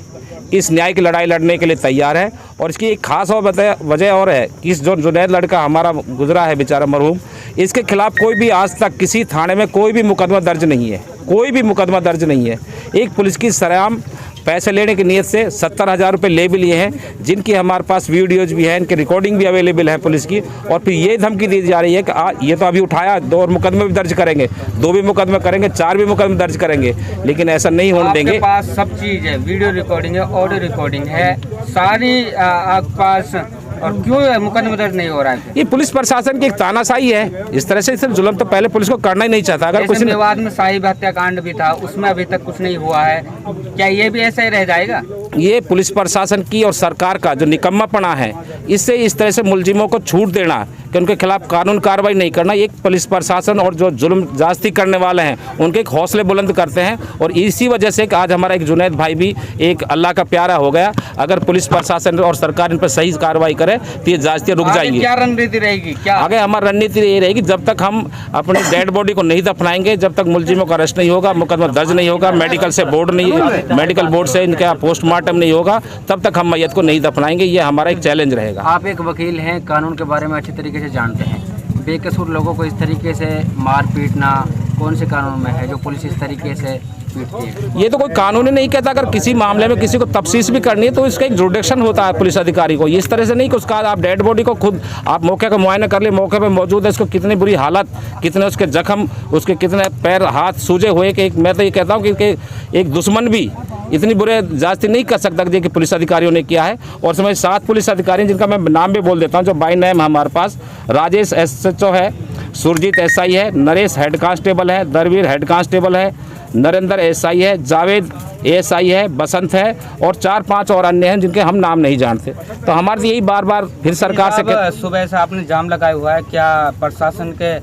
इस न्याय की लड़ाई लड़ने के लिए तैयार है। और इसकी एक खास और वजह और है कि इस जो जुनैद लड़का हमारा गुजरा है बेचारा मरहूम, इसके खिलाफ कोई भी आज तक किसी थाने में कोई भी मुकदमा दर्ज नहीं है, कोई भी मुकदमा दर्ज नहीं है। एक पुलिस की सरेआम पैसे लेने की नीयत से 70,000 रुपये ले भी लिए हैं, जिनकी हमारे पास वीडियोज भी हैं, इनकी रिकॉर्डिंग भी अवेलेबल है पुलिस की। और फिर ये धमकी दी जा रही है कि ये तो अभी उठाया 2 और मुकदमे भी दर्ज करेंगे, 2 भी मुकदमे करेंगे, 4 भी मुकदमे दर्ज करेंगे, लेकिन ऐसा नहीं होने देंगे। आपके पास सब चीज़ है, वीडियो रिकॉर्डिंग है, ऑडियो रिकॉर्डिंग है, सारी आपके पास, और क्यों मुकदमा दर्ज नहीं हो रहा है? ये पुलिस प्रशासन की एक तानाशाही है। इस तरह से सिर्फ जुल्म तो पहले पुलिस को करना ही नहीं चाहता। अगर कुछ विवाद में साहिब हत्याकांड भी था, उसमें अभी तक कुछ नहीं हुआ है, क्या ये भी ऐसा ही रह जाएगा? ये पुलिस प्रशासन की और सरकार का जो निकम्मापना है, इससे इस तरह से मुलजिमों को छूट देना कि उनके खिलाफ कानून कार्रवाई नहीं करना, एक पुलिस प्रशासन और जो जुल्म जास्ती करने वाले हैं उनके एक हौसले बुलंद करते हैं। और इसी वजह से आज हमारा एक जुनैद भाई भी एक अल्लाह का प्यारा हो गया। अगर पुलिस प्रशासन और सरकार इन पर सही कार्रवाई करे तो ये जास्तियाँ रुक जाएंगी। क्या रणनीति रहेगी? क्या आगे हमारी रणनीति ये रहेगी, जब तक हम अपनी डेड बॉडी को नहीं दफनाएंगे, जब तक मुलजिमों का अरेस्ट नहीं होगा, मुकदमा दर्ज नहीं होगा, मेडिकल बोर्ड से इनका पोस्टमार्टम नहीं होगा, तब तक हम मैयत को नहीं दफनाएंगे। ये हमारा एक चैलेंज रहेगा। आप एक वकील हैं, कानून के बारे में अच्छी तरीके से जानते हैं। बेकसूर लोगों को इस तरीके से मार पीटना कौन से कानून में है जो पुलिस इस तरीके से पीटती है? ये तो कोई कानून ही नहीं कहता। अगर किसी मामले में किसी को तफ्सीस भी करनी है तो इसका एक जुडिक्शन होता है पुलिस अधिकारी को। इस तरह से नहीं कि उसका आप डेड बॉडी को खुद आप मौके का मुआयना कर ले, मौके पे मौजूद है, इसको कितनी बुरी हालत, कितने उसके जख्म, उसके कितने पैर हाथ सूजे हुए कि मैं तो ये कहता हूँ कि एक दुश्मन भी इतनी बुरे जास्ती नहीं कर सकता कि पुलिस अधिकारियों ने किया है। और समय 7 पुलिस अधिकारी जिनका मैं नाम भी बोल देता हूँ जो बाई नेम हमारे पास। राजेश SHO है, सुरजीत SI है, नरेश हेड कांस्टेबल है, दरवीर हेड कांस्टेबल है, नरेंद्र SI है, जावेद ASI है, बसंत है और 4-5 और अन्य हैं जिनके हम नाम नहीं जानते। तो हमारे यही बार बार फिर सरकार से सुबह से आपने जाम लगाया हुआ है, क्या प्रशासन के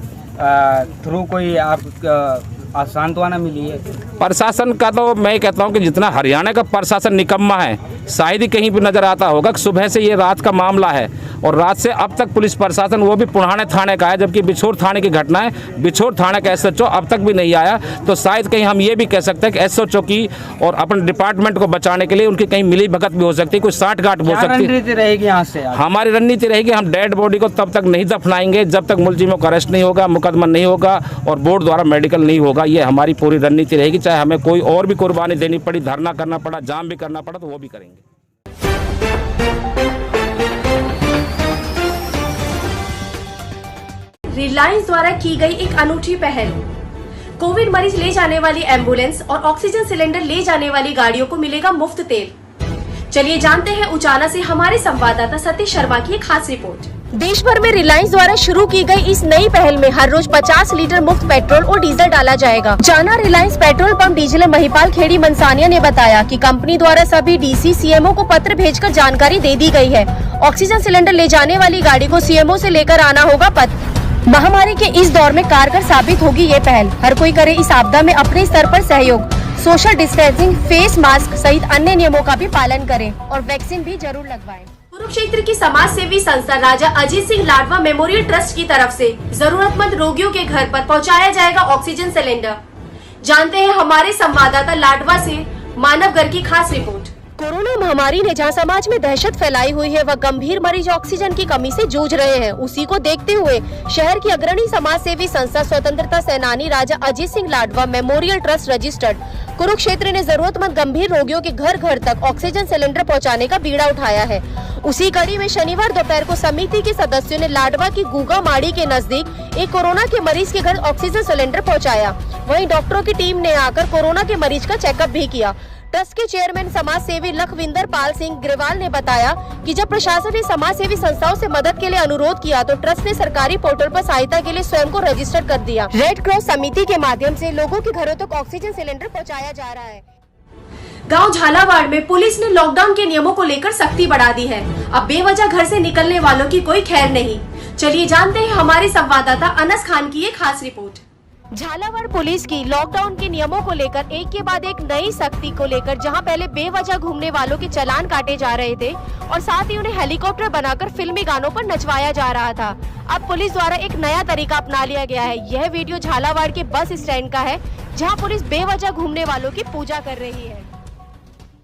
थ्रू कोई आप सांत्वना मिली है? प्रशासन का तो मैं कहता हूं कि जितना हरियाणा का प्रशासन निकम्मा है, शायद ही कहीं भी नज़र आता होगा कि सुबह से ये रात का मामला है और रात से अब तक पुलिस प्रशासन वो भी पुराने थाने का है, जबकि बिछोर थाने की घटना है, बिछोर थाने का SHO अब तक भी नहीं आया। तो शायद कहीं हम ये भी कह सकते हैं कि SHO की और अपने डिपार्टमेंट को बचाने के लिए उनकी कहीं मिली भगत भी हो सकती है, कोई साठगांठ हो सकती है। रणनीति रहेगी यहाँ से? हमारी रणनीति रहेगी, हम डेड बॉडी को तब तक नहीं दफनाएंगे जब तक मुलजिमों का अरेस्ट नहीं होगा, मुकदमा नहीं होगा और बोर्ड द्वारा मेडिकल नहीं होगा। ये हमारी पूरी रणनीति रहेगी। चाहे हमें कोई और भी कुर्बानी देनी पड़ी, धरना करना पड़ा, जाम भी करना पड़ा, तो वो भी करेंगे। रिलायंस द्वारा की गई एक अनूठी पहल। कोविड मरीज ले जाने वाली एम्बुलेंस और ऑक्सीजन सिलेंडर ले जाने वाली गाड़ियों को मिलेगा मुफ्त तेल। चलिए जानते हैं उचाना से हमारे संवाददाता सतीश शर्मा की एक खास रिपोर्ट। देश भर में रिलायंस द्वारा शुरू की गई इस नई पहल में हर रोज 50 लीटर मुफ्त पेट्रोल और डीजल डाला जाएगा। जाना Reliance petrol pump diesel Mahipal Khedi Mansania ने बताया कि कंपनी द्वारा सभी DC CMO को पत्र भेजकर जानकारी दे दी गई है। ऑक्सीजन सिलेंडर ले जाने वाली गाड़ी को CMO से लेकर आना होगा पत्र। महामारी के इस दौर में कारगर साबित होगी ये पहल। हर कोई करे इस आपदा में अपने स्तर पर सहयोग। सोशल डिस्टेंसिंग, फेस मास्क सहित अन्य नियमों का भी पालन करें और वैक्सीन भी जरूर लगवाएं। कुरुक्षेत्र की समाज सेवी संस्था राजा अजीत सिंह लाडवा मेमोरियल ट्रस्ट की तरफ से जरूरतमंद रोगियों के घर पर पहुंचाया जाएगा ऑक्सीजन सिलेंडर। जानते हैं हमारे संवाददाता लाडवा से मानवगढ़ की खास रिपोर्ट। कोरोना महामारी ने जहां समाज में दहशत फैलाई हुई है, वह गंभीर मरीज ऑक्सीजन की कमी से जूझ रहे हैं। उसी को देखते हुए शहर की अग्रणी समाज सेवी संस्था स्वतंत्रता सेनानी Raja Ajit Singh Ladwa memorial trust registered Kurukshetra ने जरूरतमंद गंभीर रोगियों के घर घर तक ऑक्सीजन सिलेंडर पहुंचाने का बीड़ा उठाया है। उसी कड़ी में शनिवार दोपहर को समिति के सदस्यों ने लाडवा की गुगा माड़ी के नजदीक एक कोरोना के मरीज के घर ऑक्सीजन सिलेंडर पहुँचाया। वहीं डॉक्टरों की टीम ने आकर कोरोना के मरीज का चेकअप भी किया। ट्रस्ट के चेयरमैन समाज सेवी लखविंदर पाल सिंह ग्रेवाल ने बताया कि जब प्रशासन ने समाज सेवी संस्थाओं से मदद के लिए अनुरोध किया तो ट्रस्ट ने सरकारी पोर्टल पर सहायता के लिए स्वयं को रजिस्टर कर दिया। रेड क्रॉस समिति के माध्यम से लोगों के घरों तक ऑक्सीजन सिलेंडर पहुंचाया जा रहा है। गांव झालावाड़ में पुलिस ने लॉकडाउन के नियमों को लेकर सख्ती बढ़ा दी है। अब बेवजह घर से निकलने वालों की कोई खैर नहीं। चलिए जानते हैं हमारे संवाददाता अनस खान की एक खास रिपोर्ट। झालावाड़ पुलिस की लॉकडाउन के नियमों को लेकर एक के बाद एक नई सख्ती को लेकर जहां पहले बेवजह घूमने वालों के चालान काटे जा रहे थे और साथ ही उन्हें हेलीकॉप्टर बनाकर फिल्मी गानों पर नचवाया जा रहा था, अब पुलिस द्वारा एक नया तरीका अपना लिया गया है। यह वीडियो झालावाड़ के बस स्टैंड का है जहां पुलिस बेवजह घूमने वालों की पूजा कर रही है।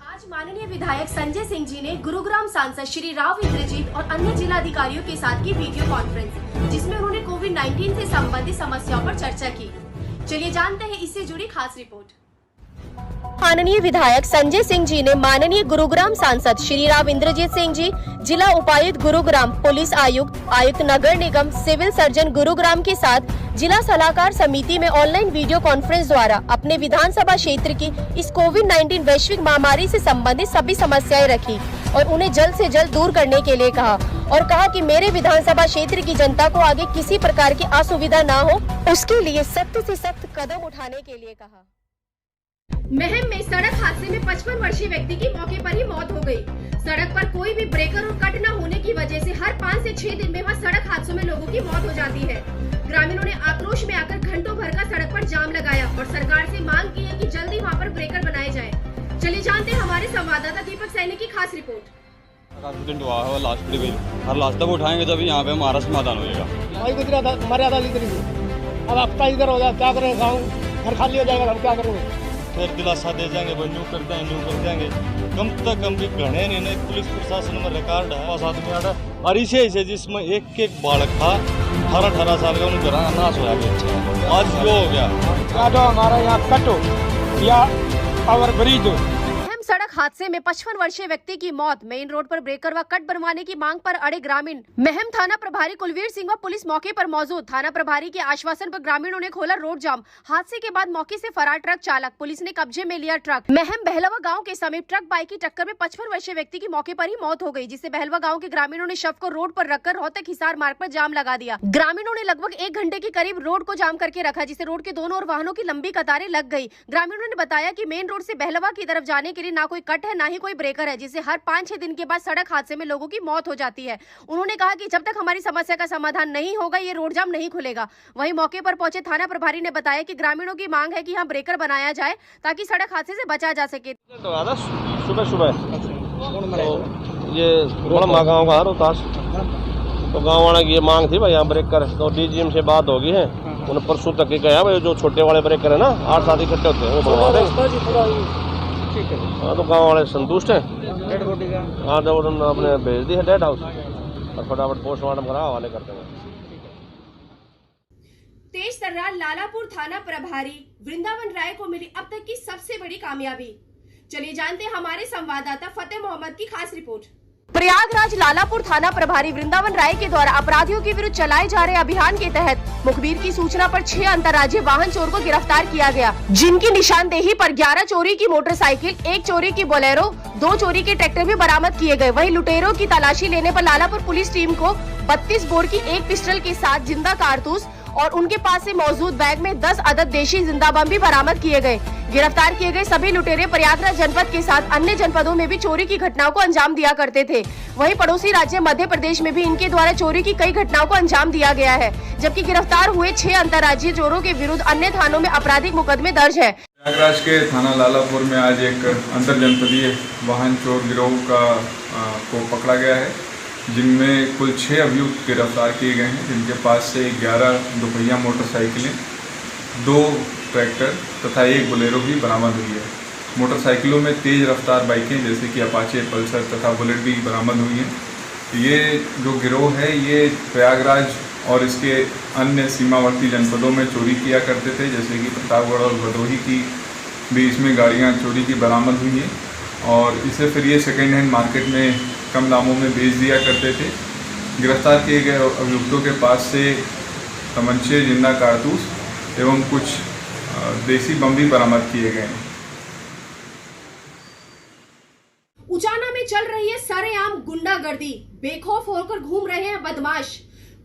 आज माननीय विधायक संजय सिंह जी ने गुरुग्राम सांसद श्री राव इंद्रजीत और अन्य जिलाधिकारियों के साथ की वीडियो कॉन्फ्रेंस, जिसमें उन्होंने कोविड-19 से संबंधित समस्याओं पर चर्चा की। चलिए जानते हैं इससे जुड़ी खास रिपोर्ट। माननीय विधायक संजय सिंह जी ने माननीय गुरुग्राम सांसद श्री राव इंद्रजीत सिंह जी, जिला उपायुक्त गुरुग्राम, पुलिस आयुक्त, आयुक्त नगर निगम, सिविल सर्जन गुरुग्राम के साथ जिला सलाहकार समिति में ऑनलाइन वीडियो कॉन्फ्रेंस द्वारा अपने विधानसभा क्षेत्र की इस कोविड-19 वैश्विक महामारी से संबंधित सभी समस्याएं रखी और उन्हें जल्द से जल्द दूर करने के लिए कहा और कहा कि मेरे विधानसभा क्षेत्र की जनता को आगे किसी प्रकार की असुविधा न हो, उसके लिए सख्त से सख्त कदम उठाने के लिए कहा। महम में सड़क हादसे में 55 वर्षीय व्यक्ति की मौके पर ही मौत हो गई। सड़क पर कोई भी ब्रेकर और कट न होने की वजह से हर 5 से 6 दिन में वहाँ सड़क हादसों में लोगों की मौत हो जाती है। ग्रामीणों ने आक्रोश में आकर घंटों भर का सड़क पर जाम लगाया और सरकार से मांग की है कि जल्दी वहाँ पर ब्रेकर बनाए जाए। चलिए जानते हैं हमारे संवाददाता दीपक सैनी की खास रिपोर्ट। एक्सीडेंट हुआ है, लाश पड़ गई। हर लाश तक उठाएंगे जब यहाँ पे हमारा समाधान होगा। हमारे आधा लीटर अब आपका इधर हो जाए, क्या करें, गाँव घर खाली हो जाएगा, हम क्या करेंगे? फिर दिलासा दे जाएंगे, भाई न्यू कर देंगे। कम तक कम भी घने नहीं, पुलिस प्रशासन में रिकॉर्ड है 5 आदमी आड़ा और इसे जिसमें एक बालक था 18 साल का, उन्हें घर नाश हो गया। आज जो हो गया या तो हमारा यहाँ कट हो या पावर ब्रिज हो। सड़क हादसे में 55 वर्षीय व्यक्ति की मौत, मेन रोड पर ब्रेकर व कट बनवाने की मांग पर अड़े ग्रामीण। महम थाना प्रभारी कुलवीर सिंह व पुलिस मौके पर मौजूद। थाना प्रभारी के आश्वासन पर ग्रामीणों ने खोला रोड जाम। हादसे के बाद मौके से फरार ट्रक चालक, पुलिस ने कब्जे में लिया ट्रक। महम बहलवा गांव के समीप ट्रक बाइक की टक्कर में 55 वर्षीय व्यक्ति की मौके पर ही मौत हो गई, जिससे बहलवा गाँव के ग्रामीणों ने शव को रोड पर रखकर रोहतक हिसार मार्ग पर जाम लगा दिया। ग्रामीणों ने लगभग 1 घंटे के करीब रोड को जाम करके रखा, जिससे रोड के दोनों ओर वाहनों की लंबी कतारें लग गई। ग्रामीणों ने बताया कि मेन रोड से बहलवा की तरफ जाने के लिए ना कोई कट है, ना ही कोई ब्रेकर है, जिससे हर 5-6 दिन के बाद सड़क हादसे में लोगों की मौत हो जाती है। उन्होंने कहा कि जब तक हमारी समस्या का समाधान नहीं होगा, ये रोड जाम नहीं खुलेगा। वहीं मौके पर पहुंचे थाना प्रभारी ने बताया कि ग्रामीणों की मांग है कि यहाँ ब्रेकर बनाया जाए ताकि सड़क हादसे से बचा जा सके। सुबह तो ये गाँव का रोहतास, तो गाँव वाले की ये मांग थी भाई यहाँ ब्रेकर, तो DGM से बात होगी है, उन्हें परसों तक ही कहा भाई जो छोटे वाले ब्रेकर है ना 8-7 इकट्ठे होते हैं वो बनवा देंगे। हाँ, तो गाँव वाले संतुष्ट हैं। हाँ, तो उन्होंने अपने भेज दी है डेड हाउस और फटाफट पोस्टमार्टम करा हवाले करते हैं। तेज तर्रार लालापुर थाना प्रभारी वृंदावन राय को मिली अब तक की सबसे बड़ी कामयाबी। चलिए जानते हैं हमारे संवाददाता फतेह मोहम्मद की खास रिपोर्ट। प्रयागराज लालापुर थाना प्रभारी वृंदावन राय के द्वारा अपराधियों के विरुद्ध चलाए जा रहे अभियान के तहत मुखबिर की सूचना पर 6 अंतर्राज्यीय वाहन चोर को गिरफ्तार किया गया, जिनकी निशानदेही पर 11 चोरी की मोटरसाइकिल, 1 चोरी की बोलेरो, 2 चोरी के ट्रैक्टर भी बरामद किए गए। वहीं लुटेरों की तलाशी लेने पर लालापुर पुलिस टीम को 32 बोर की 1 पिस्टल के साथ जिंदा कारतूस और उनके पास से मौजूद बैग में 10 अदद देशी जिंदा बम भी बरामद किए गए। गिरफ्तार किए गए सभी लुटेरे प्रयागराज जनपद के साथ अन्य जनपदों में भी चोरी की घटनाओं को अंजाम दिया करते थे। वहीं पड़ोसी राज्य मध्य प्रदेश में भी इनके द्वारा चोरी की कई घटनाओं को अंजाम दिया गया है, जबकि गिरफ्तार हुए 6 अंतर्राज्यीय चोरों के विरुद्ध अन्य थानों में आपराधिक मुकदमे दर्ज है। प्रयागराज के थाना लालापुर में आज एक अंतर जनपदीय वाहन चोर गिरोह को पकड़ा गया है, जिनमें कुल 6 अभियुक्त गिरफ्तार किए गए हैं, जिनके पास से 11 दोपहिया मोटरसाइकिलें, 2 ट्रैक्टर तथा 1 बोलेरो भी बरामद हुई है। मोटरसाइकिलों में तेज़ रफ्तार बाइकें जैसे कि अपाचे, पल्सर तथा बुलेट भी बरामद हुई हैं। ये जो गिरोह है ये प्रयागराज और इसके अन्य सीमावर्ती जनपदों में चोरी किया करते थे, जैसे कि प्रतापगढ़ और भदोही की भी इसमें गाड़ियाँ चोरी की बरामद हुई हैं और इसे फिर ये सेकेंड हैंड मार्केट में कम दामों में बेच दिया करते थे। गिरफ्तार किए गए अभियुक्तों के पास से तमंचे, जिंदा कारतूस एवं कुछ देसी बम भी बरामद किए गए हैं। उचाना में चल रही है सरेआम गुंडागर्दी, बेखौफ होकर घूम रहे हैं बदमाश।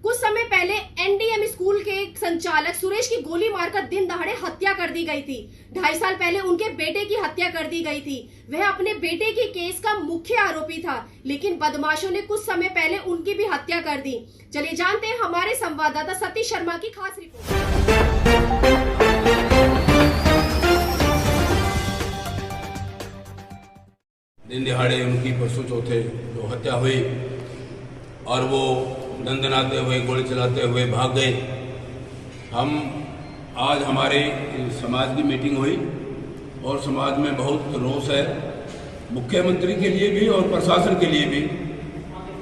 कुछ समय पहले NDM स्कूल के संचालक सुरेश की गोली मारकर दिन दहाड़े हत्या कर दी गई थी। 2.5 साल पहले उनके बेटे की हत्या कर दी गई थी। वह अपने बेटे के केस का मुख्य आरोपी था, लेकिन बदमाशों ने कुछ समय पहले उनकी भी हत्या कर दी। चलिए जानते हैं हमारे संवाददाता सतीश शर्मा की खास रिपोर्ट। दिन दिहाड़े उनकी परसों चौथे जो हत्या हुई और वो दंदनाते हुए, गोली चलाते हुए भाग गए। हम आज हमारे समाज की मीटिंग हुई और समाज में बहुत रोष है मुख्यमंत्री के लिए भी और प्रशासन के लिए भी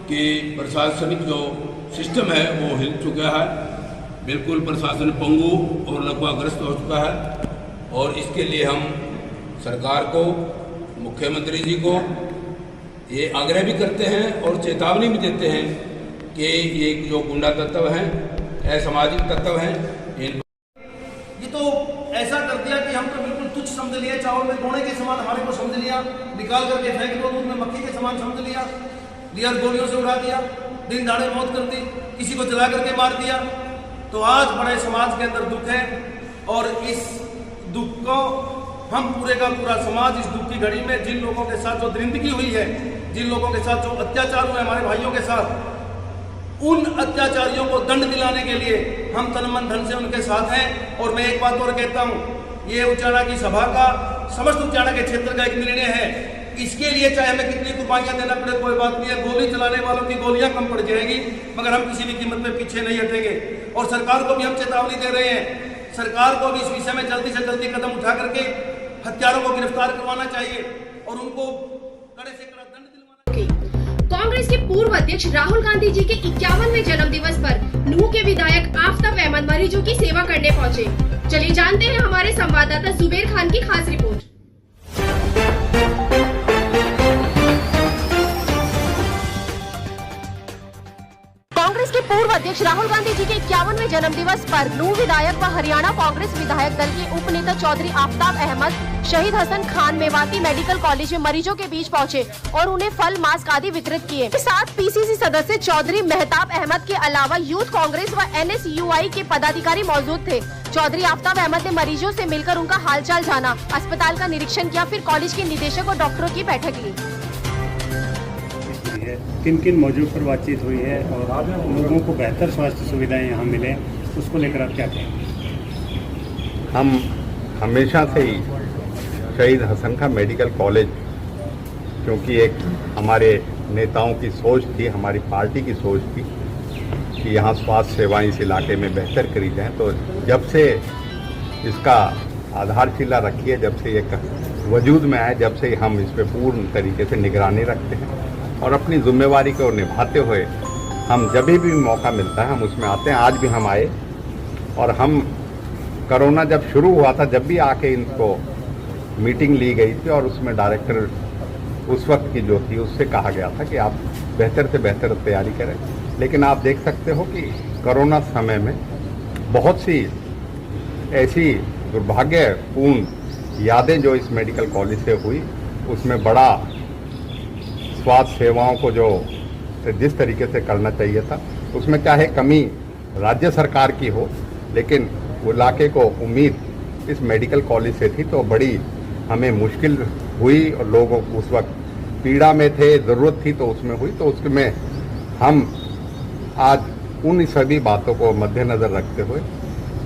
कि प्रशासनिक जो सिस्टम है वो हिल चुका है, बिल्कुल प्रशासन पंगु और लकवाग्रस्त हो चुका है। और इसके लिए हम सरकार को, मुख्यमंत्री जी को ये आग्रह भी करते हैं और चेतावनी भी देते हैं कि ये जो गुंडा तत्व हैं, असामाजिक तत्व हैं, ये तो ऐसा कर दिया कि हम तो बिल्कुल तुच्छ समझ लिया, चावल में गोने के समान हमारे को समझ लिया, निकाल करके फेंक दो, दूध में मक्खी के समान समझ लिया, गोलियों से उड़ा दिया, दिन दाड़े मौत कर दी, किसी को जला करके मार दिया। तो आज बड़े समाज के अंदर दुख है और इस दुख को हम पूरे का पूरा समाज इस दुख की घड़ी में जिन लोगों के साथ जो दरिंदगी हुई है, जिन लोगों के साथ जो अत्याचार हुए हमारे भाइयों के साथ, उन अत्याचारियों को दंड दिलाने के लिए हम तन मन धन से उनके साथ हैं। और मैं एक बात और कहता हूँ, ये उचाना की सभा का, समस्त उचाना के क्षेत्र का एक निर्णय है। इसके लिए चाहे हमें कितनी कुर्बानियां देना पड़े कोई बात नहीं है, गोली चलाने वालों की गोलियां कम पड़ जाएगी, मगर हम किसी भी कीमत में पीछे नहीं हटेंगे। और सरकार को भी हम चेतावनी दे रहे हैं, सरकार को भी इस विषय में जल्दी से जल्दी कदम उठा करके हत्यारों को गिरफ्तार करवाना चाहिए और उनको कड़े से कड़ा दंड दिलवाना। कांग्रेस के पूर्व अध्यक्ष राहुल गांधी जी के 51वें जन्म दिवस पर नूह के विधायक आफ्ताब अहमद मरीजों की सेवा करने पहुंचे। चलिए जानते हैं हमारे संवाददाता जुबेर खान की खास रिपोर्ट। कांग्रेस के पूर्व अध्यक्ष राहुल गांधी जी के 51वें जन्म दिवस पर नूह विधायक व हरियाणा कांग्रेस विधायक दल के उप नेता चौधरी आफ्ताब अहमद शहीद हसन खान मेवाती मेडिकल कॉलेज में मरीजों के बीच पहुंचे और उन्हें फल, मास्क आदि वितरित किए। साथ पीसीसी सदस्य चौधरी मेहताब अहमद के अलावा यूथ कांग्रेस व NSUI के पदाधिकारी मौजूद थे। चौधरी आफ्ताब अहमद ने मरीजों से मिलकर उनका हालचाल जाना, अस्पताल का निरीक्षण किया, फिर कॉलेज के निदेशक और डॉक्टरों की बैठक ली। किन किन मौजूद पर बातचीत हुई है और लोगों को बेहतर स्वास्थ्य सुविधाएं यहाँ मिले, उसको लेकर आप क्या कहेंगे? हम हमेशा से ही शहीद हसन खान मेडिकल कॉलेज, क्योंकि एक हमारे नेताओं की सोच थी, हमारी पार्टी की सोच थी कि यहाँ स्वास्थ्य सेवाएं इस इलाके में बेहतर करी जाएं, तो जब से इसका आधारशिला रखी है, जब से ये वजूद में आए, जब से हम इस पर पूर्ण तरीके से निगरानी रखते हैं और अपनी जिम्मेवारी को निभाते हुए हम जब भी मौका मिलता है हम उसमें आते हैं। आज भी हम आए और हम कोरोना जब शुरू हुआ था, जब भी आके इनको मीटिंग ली गई थी और उसमें डायरेक्टर उस वक्त की जो थी उससे कहा गया था कि आप बेहतर से बेहतर तैयारी करें। लेकिन आप देख सकते हो कि कोरोना समय में बहुत सी ऐसी दुर्भाग्यपूर्ण यादें जो इस मेडिकल कॉलेज से हुई, उसमें बड़ा स्वास्थ्य सेवाओं को जो जिस तरीके से करना चाहिए था उसमें चाहे कमी राज्य सरकार की हो, लेकिन वो इलाके को उम्मीद इस मेडिकल कॉलेज से थी, तो बड़ी हमें मुश्किल हुई और लोग उस वक्त पीड़ा में थे, ज़रूरत थी तो उसमें हुई। तो उसमें हम आज उन सभी बातों को मद्देनज़र रखते हुए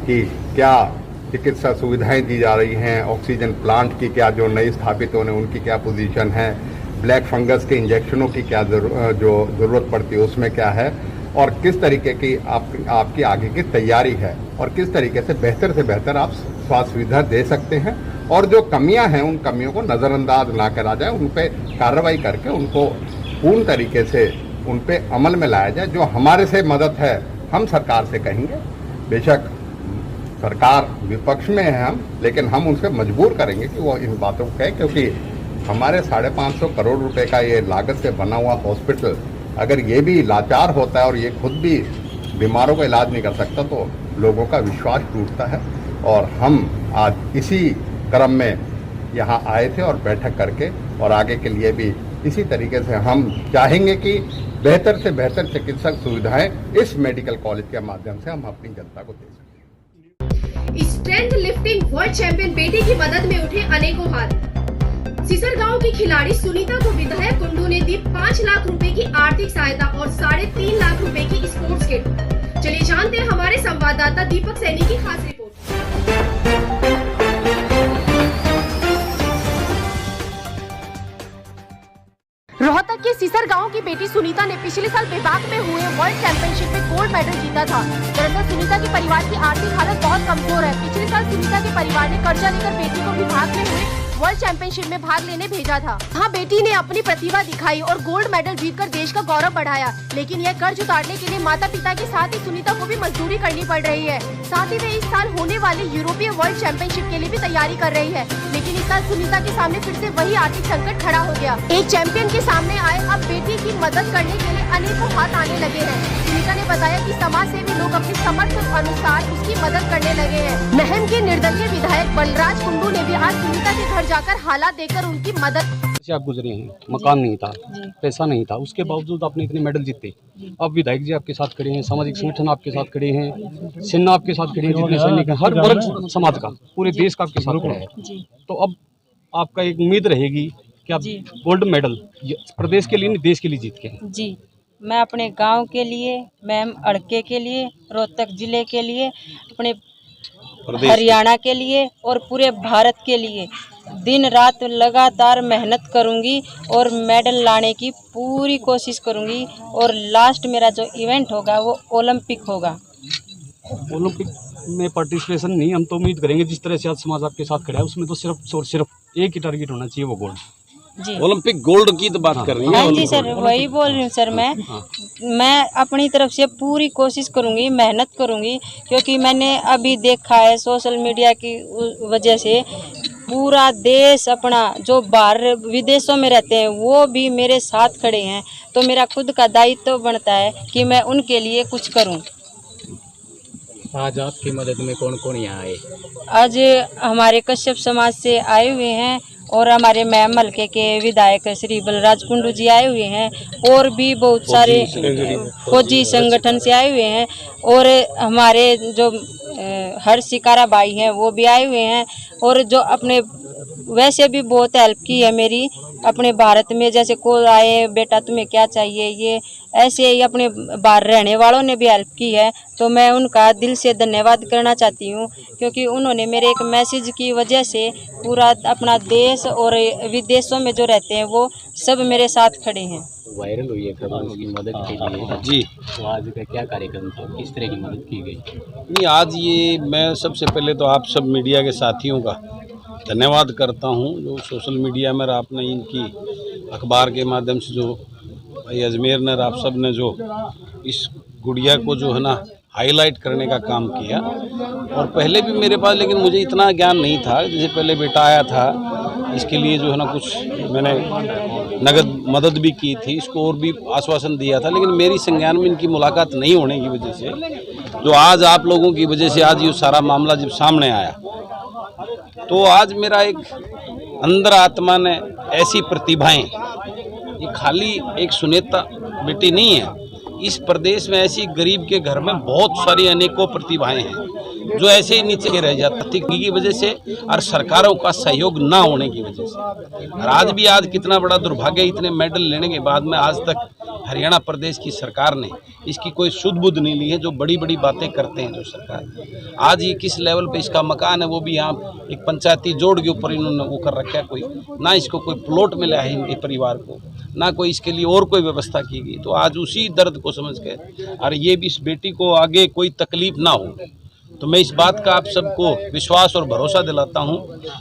कि क्या चिकित्सा सुविधाएं दी जा रही हैं, ऑक्सीजन प्लांट की क्या जो नई स्थापित होने उनकी क्या पोजीशन है, ब्लैक फंगस के इंजेक्शनों की क्या जो ज़रूरत पड़ती है उसमें क्या है, और किस तरीके की आपकी आगे की तैयारी है और किस तरीके से बेहतर आप स्वास्थ्य सुविधा दे सकते हैं, और जो कमियां हैं उन कमियों को नज़रअंदाज ना करा जाए, उन पर कार्रवाई करके उनको पूर्ण तरीके से उन पर अमल में लाया जाए। जो हमारे से मदद है हम सरकार से कहेंगे, बेशक सरकार विपक्ष में है हम, लेकिन हम उनसे मजबूर करेंगे कि वो इन बातों को कहें, क्योंकि हमारे 550 करोड़ रुपए का ये लागत से बना हुआ हॉस्पिटल अगर ये भी लाचार होता है और ये खुद भी बीमारों का इलाज नहीं कर सकता तो लोगों का विश्वास टूटता है। और हम आज इसी क्रम में यहाँ आए थे और बैठक करके, और आगे के लिए भी इसी तरीके से हम चाहेंगे कि बेहतर से बेहतर चिकित्सक सुविधाएं इस मेडिकल कॉलेज के माध्यम से हम अपनी जनता को दे सकें। स्ट्रेंथ लिफ्टिंग वर्ल्ड चैंपियन बेटी की मदद में उठे अनेकों हाथ। सिसर गांव की खिलाड़ी सुनीता को विधायक कुंडू ने दी 5 लाख रुपए की आर्थिक सहायता और 3.5 लाख रुपए की स्पोर्ट्स किट। चलिए जानते हैं हमारे संवाददाता दीपक सैनी की खास रिपोर्ट। रोहतक के सिसर गांव की बेटी सुनीता ने पिछले साल विभाग में हुए वर्ल्ड चैंपियनशिप में गोल्ड मेडल जीता था। दरअसल सुनीता के परिवार की आर्थिक हालत बहुत कमजोर है। पिछले साल सुनीता के परिवार ने कर्जा लेकर बेटी को विभाग में हुए वर्ल्ड चैंपियनशिप में भाग लेने भेजा था। हाँ, बेटी ने अपनी प्रतिभा दिखाई और गोल्ड मेडल जीतकर देश का गौरव बढ़ाया। लेकिन यह कर्ज उतारने के लिए माता पिता के साथ ही सुनीता को भी मजदूरी करनी पड़ रही है। साथ ही वे इस साल होने वाली यूरोपीय वर्ल्ड चैंपियनशिप के लिए भी तैयारी कर रही है। लेकिन इस साल सुनीता के सामने फिर से वही आर्थिक संकट खड़ा हो गया। एक चैंपियन के सामने आए अब बेटी की मदद करने के लिए अनेकों हाथ आने लगे हैं। सुनीता ने बताया कि समाज सेवी लोग अपनी समर्थ अनुसार उसकी मदद करने लगे हैं। महम के निर्दलीय विधायक बलराज कुंडू ने भी आज सुनीता के घर जाकर हालात देखकर उनकी मदद। आप गुजरे हैं, मकान नहीं था, पैसा नहीं था, उसके बावजूद आपने इतने मेडल जीते। अब विधायक जी आपके साथ खड़े हैं, सामाजिक संगठन आपके साथ खड़े हैं, सेना आपके साथ खड़े हैं, जितने सैनिक हैं, हर वर्ग समाज का, पूरे देश का आपके साथ खड़ा है। तो अब आपका एक उम्मीद रहेगी कि आप गोल्ड मेडल प्रदेश के लिए नहीं, देश के लिए जीत के हैं। जी, मैं अपने गांव के लिए, मैम अड़के के लिए, रोहतक जिले के लिए, अपने हरियाणा के लिए और पूरे भारत के लिए दिन रात लगातार मेहनत करूंगी और मेडल लाने की पूरी कोशिश करूंगी। और लास्ट मेरा जो इवेंट होगा वो ओलंपिक होगा। ओलंपिक में पार्टिसिपेशन नहीं, हम तो उम्मीद करेंगे जिस तरह से आज समाज आपके साथ खड़ा है उसमें तो सिर्फ एक ही टारगेट होना चाहिए, वो गोल्ड। जी, ओलंपिक गोल्ड की तो बात कर रही है। हाँ जी सर, वही बोल रही हूँ सर। मैं अपनी तरफ से पूरी कोशिश करूँगी, मेहनत करूँगी, क्योंकि मैंने अभी देखा है सोशल मीडिया की वजह से पूरा देश अपना जो बाहर विदेशों में रहते हैं वो भी मेरे साथ खड़े हैं। तो मेरा खुद का दायित्व बनता है कि मैं उनके लिए कुछ करूँ। आज आपकी मदद में कौन कौन यहाँ आए? आज हमारे कश्यप समाज से आए हुए हैं और हमारे मैम हल्के के विधायक श्री बलराज कुंडू जी आए हुए हैं और भी बहुत सारे फौजी संगठन से आए हुए हैं और हमारे जो हर शिकारा भाई हैं वो भी आए हुए हैं। और जो अपने वैसे भी बहुत हेल्प की है मेरी अपने भारत में, जैसे कोई आए बेटा तुम्हें क्या चाहिए, ये ऐसे ही अपने बाहर रहने वालों ने भी हेल्प की है। तो मैं उनका दिल से धन्यवाद करना चाहती हूँ, क्योंकि उन्होंने मेरे एक मैसेज की वजह से पूरा अपना देश और विदेशों में जो रहते हैं वो सब मेरे साथ खड़े हैं। वायरल हुई है खबर उसकी मदद के लिए जी, तो आज का क्या कार्यक्रम था, किस तरह की मदद की गई? नहीं, आज ये मैं सबसे पहले तो आप सब मीडिया के साथियों का धन्यवाद करता हूँ जो सोशल मीडिया में आपने इनकी अखबार के माध्यम से जो भाई अजमेर ने आप सब ने जो इस गुड़िया को जो है ना हाईलाइट करने का काम किया। और पहले भी मेरे पास, लेकिन मुझे इतना ज्ञान नहीं था। जैसे पहले बेटा आया था, इसके लिए जो है ना कुछ मैंने नगद मदद भी की थी, इसको और भी आश्वासन दिया था, लेकिन मेरी संज्ञान में इनकी मुलाकात नहीं होने की वजह से जो आज आप लोगों की वजह से आज ये सारा मामला जब सामने आया, तो आज मेरा एक अंदर आत्मा ने ऐसी प्रतिभाएं, ये खाली एक सुनेता बेटी नहीं है, इस प्रदेश में ऐसी गरीब के घर में बहुत सारी अनेकों प्रतिभाएं हैं जो ऐसे ही नीचे रह जाती की वजह से और सरकारों का सहयोग ना होने की वजह से। और आज भी आज कितना बड़ा दुर्भाग्य, इतने मेडल लेने के बाद में आज तक हरियाणा प्रदेश की सरकार ने इसकी कोई सुध बुध नहीं ली है। जो बड़ी बड़ी बातें करते हैं जो सरकार, आज ये किस लेवल पे इसका मकान है वो भी यहाँ एक पंचायती जोड़ के ऊपर इन्होंने वो कर रखा है, कोई ना इसको कोई प्लॉट मिला है इनके परिवार को, ना कोई इसके लिए और कोई व्यवस्था की गई। तो आज उसी दर्द को समझ के और ये भी इस बेटी को आगे कोई तकलीफ ना हो, तो मैं इस बात का आप सबको विश्वास और भरोसा दिलाता हूं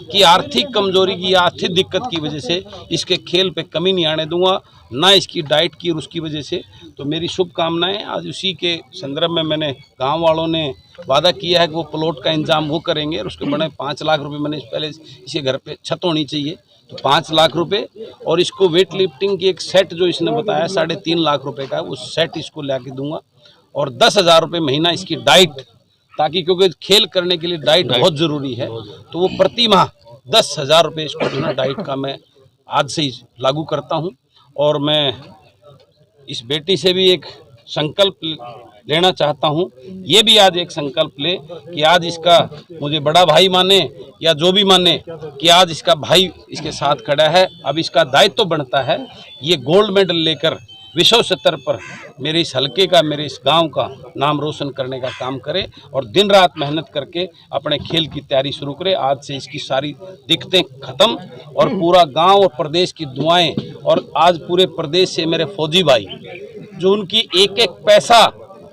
कि आर्थिक कमजोरी की, आर्थिक दिक्कत की वजह से इसके खेल पे कमी नहीं आने दूंगा, ना इसकी डाइट की और उसकी वजह से। तो मेरी शुभकामनाएं। आज उसी के संदर्भ में मैंने गांव वालों ने वादा किया है कि वो प्लॉट का इंतजाम वो करेंगे और उसके बड़े 5 लाख रुपए मैंने पहले इसके घर पे छत होनी चाहिए, तो 5 लाख रुपए, और इसको वेट लिफ्टिंग की एक सेट जो इसने बताया 3.5 लाख रुपए का, वो सेट इसको ला के दूंगा। और 10,000 रुपये महीना इसकी डाइट, ताकि क्योंकि खेल करने के लिए डाइट बहुत ज़रूरी है, तो वो प्रति माह 10,000 रुपये इसको जो है डाइट का मैं आज से ही लागू करता हूं। और मैं इस बेटी से भी एक संकल्प लेना चाहता हूं, ये भी आज एक संकल्प ले कि आज इसका मुझे बड़ा भाई माने या जो भी माने कि आज इसका भाई इसके साथ खड़ा है। अब इसका दायित्व तो बनता है ये गोल्ड मेडल लेकर विश्व स्तर पर मेरे इस हलके का, मेरे इस गांव का नाम रोशन करने का काम करे और दिन रात मेहनत करके अपने खेल की तैयारी शुरू करे। आज से इसकी सारी दिक्कतें खत्म और पूरा गांव और प्रदेश की दुआएं, और आज पूरे प्रदेश से मेरे फौजी भाई जो उनकी एक एक पैसा,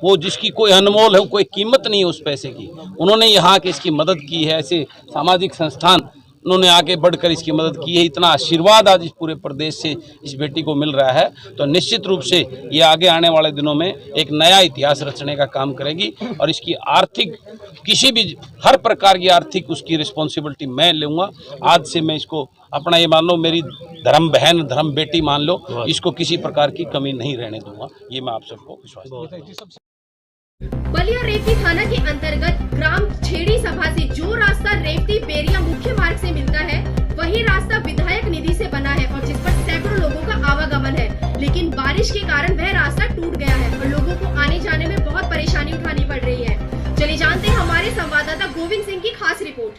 वो जिसकी कोई अनमोल है, कोई कीमत नहीं है उस पैसे की, उन्होंने यहाँ के इसकी मदद की है। ऐसे सामाजिक संस्थान उन्होंने आगे बढ़कर इसकी मदद की है। इतना आशीर्वाद आज इस पूरे प्रदेश से इस बेटी को मिल रहा है, तो निश्चित रूप से ये आगे आने वाले दिनों में एक नया इतिहास रचने का काम करेगी और इसकी आर्थिक किसी भी हर प्रकार की आर्थिक उसकी रिस्पॉन्सिबिलिटी मैं लूँगा। आज से मैं इसको अपना ये मान लो, मेरी धर्म बहन धर्म बेटी मान लो, इसको किसी प्रकार की कमी नहीं रहने दूंगा। ये मैं आप सबको विश्वास देता हूं। बलिया रेवती थाना के अंतर्गत ग्राम छेड़ी सभा से जो रास्ता रेवती बेरिया मुख्य मार्ग से मिलता है, वही रास्ता विधायक निधि से बना है और जिस पर सैकड़ों लोगों का आवागमन है, लेकिन बारिश के कारण वह रास्ता टूट गया है और लोगों को आने जाने में बहुत परेशानी उठानी पड़ रही है। चलिए जानते हैं हमारे संवाददाता गोविंद सिंह की खास रिपोर्ट।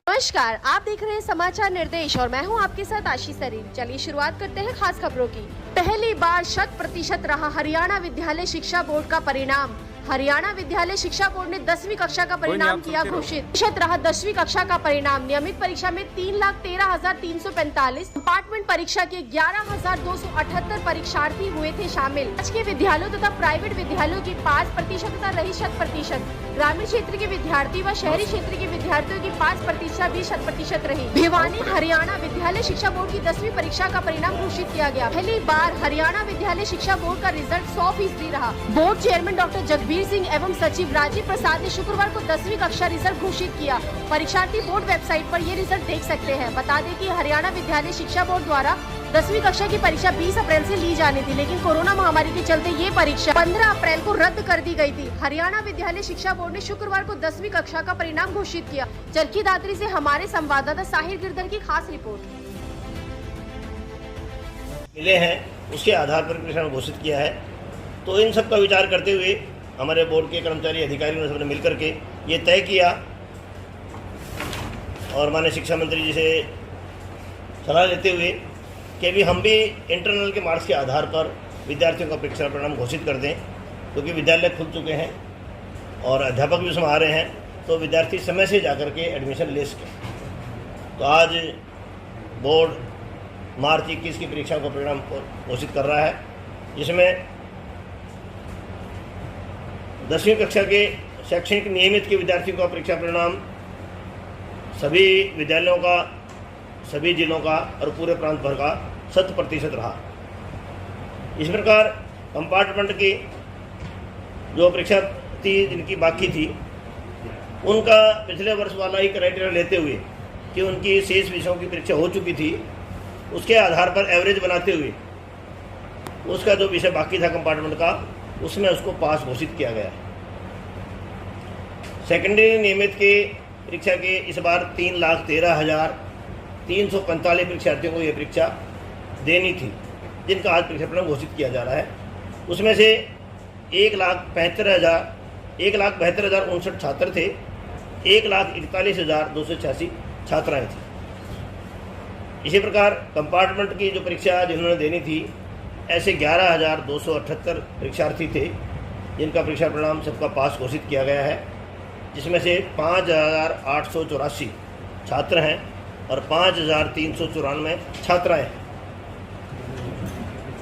नमस्कार, आप देख रहे हैं समाचार निर्देश और मैं हूं आपके साथ आशीष सरीन। चलिए शुरुआत करते हैं खास खबरों की। पहली बार 100% रहा हरियाणा विद्यालय शिक्षा बोर्ड का परिणाम। हरियाणा विद्यालय शिक्षा बोर्ड ने 10वीं कक्षा का परिणाम किया घोषित। रहा 10वीं कक्षा का परिणाम। नियमित परीक्षा में 3,13,345, कंपार्टमेंट परीक्षा के 11,278 परीक्षार्थी हुए थे शामिल। आज के विद्यालयों तथा प्राइवेट विद्यालयों की 5% तथा रही 100%। ग्रामीण क्षेत्र के विद्यार्थी व शहरी क्षेत्र के विद्यार्थियों की 5% भी 100% रही। भिवानी हरियाणा विद्यालय शिक्षा बोर्ड की 10वीं परीक्षा का परिणाम घोषित किया गया। पहली बार हरियाणा विद्यालय शिक्षा बोर्ड का रिजल्ट 100% रहा। Board chairman doctor Jagbir Singh एवं सचिव राजीव प्रसाद ने शुक्रवार को 10वीं कक्षा रिजल्ट घोषित किया। परीक्षार्थी बोर्ड वेबसाइट पर ये रिजल्ट देख सकते हैं। बता दें कि हरियाणा विद्यालय शिक्षा बोर्ड द्वारा 10वीं कक्षा की परीक्षा 20 अप्रैल से ली जानी थी, लेकिन कोरोना महामारी के चलते ये परीक्षा 15 अप्रैल को रद्द कर दी गई थी। हरियाणा विद्यालय शिक्षा बोर्ड ने शुक्रवार को 10वीं कक्षा का परिणाम घोषित किया। चरखी दादरी से हमारे संवाददाता साहिर गिरधर की खास रिपोर्ट। मिले हैं उसके आधार पर परिणाम घोषित किया है। तो इन सब का विचार करते हुए हमारे बोर्ड के कर्मचारी अधिकारियों ने सबने मिलकर के ये तय किया और माननीय शिक्षा मंत्री जी से सलाह लेते हुए कि अभी हम भी इंटरनल के मार्क्स के आधार पर विद्यार्थियों का परीक्षा परिणाम घोषित कर दें, क्योंकि विद्यालय खुल चुके हैं और अध्यापक भी उसमें आ रहे हैं, तो विद्यार्थी समय से जाकर के एडमिशन ले सकें। तो आज बोर्ड मार्च 21 की परीक्षाओं का परिणाम घोषित कर रहा है, जिसमें 10वीं कक्षा के शैक्षणिक नियमित के विद्यार्थियों का परीक्षा परिणाम सभी विद्यालयों का, सभी जिलों का और पूरे प्रांत भर का 100% रहा। इस प्रकार कंपार्टमेंट की जो परीक्षा थी जिनकी बाकी थी, उनका पिछले वर्ष वाला ही क्राइटेरिया लेते हुए कि उनकी शेष विषयों की परीक्षा हो चुकी थी, उसके आधार पर एवरेज बनाते हुए उसका जो विषय बाकी था कंपार्टमेंट का, उसमें उसको पास घोषित किया गया। सेकेंडरी नियमित के परीक्षा के इस बार 3,13,345 परीक्षार्थियों को ये परीक्षा देनी थी, जिनका आज परीक्षा परिणाम घोषित किया जा रहा है। उसमें से 1,72,059 छात्र थे, 1,41,286 छात्राएँ थी। इसी प्रकार कंपार्टमेंट की जो परीक्षा जिन्होंने देनी थी, ऐसे 11,278 परीक्षार्थी थे, जिनका परीक्षा परिणाम सबका पास घोषित किया गया है, जिसमें से 5,884 छात्र हैं और 5,394 छात्राएँ हैं।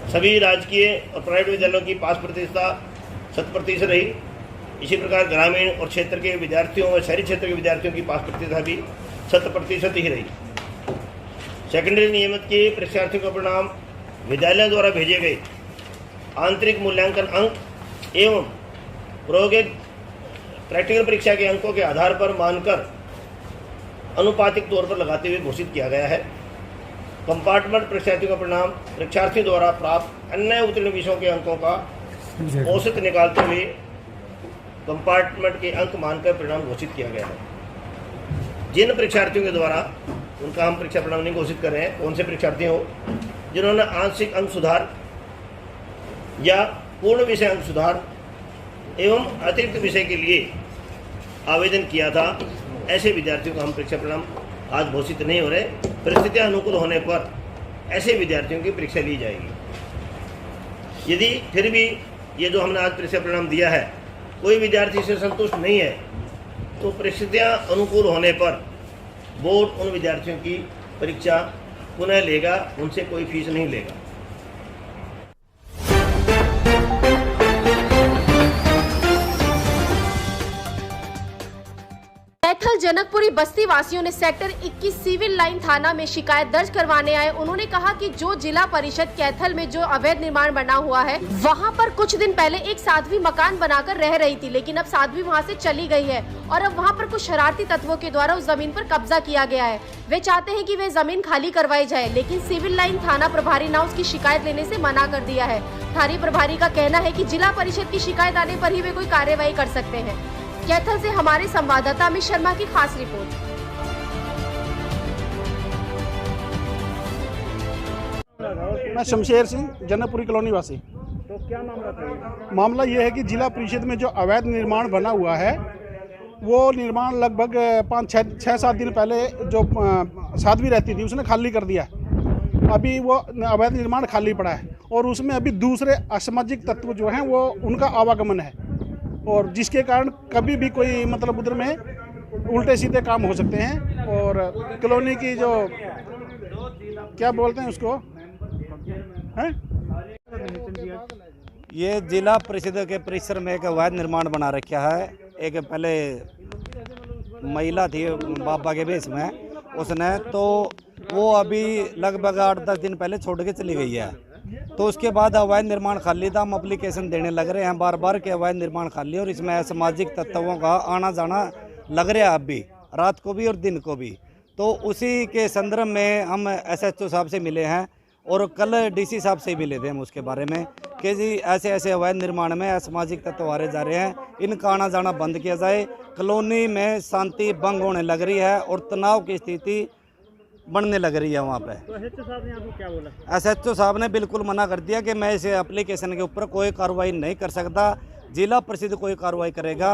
सभी राजकीय और प्राइवेट विद्यालयों की 5% 100% रही। इसी प्रकार ग्रामीण और क्षेत्र के विद्यार्थियों व शहरी क्षेत्र के विद्यार्थियों की 5% भी 100% ही रही। सेकेंडरी नियमित के परीक्षार्थियों का परिणाम विद्यालय द्वारा भेजे गए आंतरिक मूल्यांकन अंक एवं प्रायोगिक प्रैक्टिकल परीक्षा के अंकों के आधार पर मानकर अनुपातिक तौर पर लगाते हुए घोषित किया गया है। कंपार्टमेंट परीक्षार्थियों का परिणाम परीक्षार्थी द्वारा प्राप्त अन्य उत्तीर्ण विषयों के अंकों का औसत निकालते हुए कंपार्टमेंट के अंक मानकर परिणाम घोषित किया गया है। जिन परीक्षार्थियों के द्वारा उनका हम परीक्षा परिणाम नहीं घोषित कर रहे हैं, कौन से परीक्षार्थी हो जिन्होंने आंशिक अंक सुधार या पूर्ण विषय अंक सुधार एवं अतिरिक्त विषय के लिए आवेदन किया था, ऐसे विद्यार्थियों को हम परीक्षा परिणाम आज घोषित नहीं हो रहे। परिस्थितियां अनुकूल होने पर ऐसे विद्यार्थियों की परीक्षा ली जाएगी। यदि फिर भी ये जो हमने आज परीक्षा परिणाम दिया है कोई विद्यार्थी से संतुष्ट नहीं है, तो परिस्थितियां अनुकूल होने पर बोर्ड उन विद्यार्थियों की परीक्षा पुनः लेगा, उनसे कोई फीस नहीं लेगा। कैथल जनकपुरी बस्ती वासियों ने सेक्टर 21 सिविल लाइन थाना में शिकायत दर्ज करवाने आए। उन्होंने कहा कि जो जिला परिषद कैथल में जो अवैध निर्माण बना हुआ है, वहां पर कुछ दिन पहले एक साध्वी मकान बनाकर रह रही थी, लेकिन अब साध्वी वहां से चली गई है और अब वहां पर कुछ शरारती तत्वों के द्वारा उस जमीन पर कब्जा किया गया है। वे चाहते हैं कि वे जमीन खाली करवाई जाए, लेकिन सिविल लाइन थाना प्रभारी ने उसकी शिकायत लेने से मना कर दिया है। थाना प्रभारी का कहना है कि जिला परिषद की शिकायत आने पर ही वे कोई कार्यवाही कर सकते हैं। कैथल से हमारे संवाददाता अमित शर्मा की खास रिपोर्ट। मैं शमशेर सिंह, जनकपुरी कॉलोनी वासी। तो क्या मामला था? मामला ये है कि जिला परिषद में जो अवैध निर्माण बना हुआ है, वो निर्माण लगभग 5-6-7 दिन पहले जो साध्वी रहती थी उसने खाली कर दिया। अभी वो अवैध निर्माण खाली पड़ा है और उसमें अभी दूसरे असामाजिक तत्व जो हैं वो उनका आवागमन है, और जिसके कारण कभी भी कोई मतलब उधर में उल्टे सीधे काम हो सकते हैं। और कॉलोनी की जो क्या बोलते हैं उसको हैं? ये जिला परिषद के परिसर में एक अवैध निर्माण बना रखा है। एक पहले महिला थी बाबा के भेष में, उसने तो वो अभी लगभग 8-10 दिन पहले छोड़ के चली गई है। तो उसके बाद अवैध निर्माण खाली था। हम एप्लीकेशन देने लग रहे हैं बार बार के अवैध निर्माण खाली, और इसमें असामाजिक तत्वों का आना जाना लग रहा है, अभी रात को भी और दिन को भी। तो उसी के संदर्भ में हम SHO साहब से मिले हैं और कल DC साहब से मिले थे हम उसके बारे में कि जी ऐसे ऐसे अवैध निर्माण में असामाजिक तत्व आ रहे जा रहे हैं, इनका आना जाना बंद किया जाए। कॉलोनी में शांति भंग होने लग रही है और तनाव की स्थिति बढ़ने लग रही है वहाँ पे। तो SHO साहब ने आपको क्या बोला? SHO साहब ने बिल्कुल मना कर दिया कि मैं इस एप्लीकेशन के ऊपर कोई कार्रवाई नहीं कर सकता। जिला परिषद कोई कार्रवाई करेगा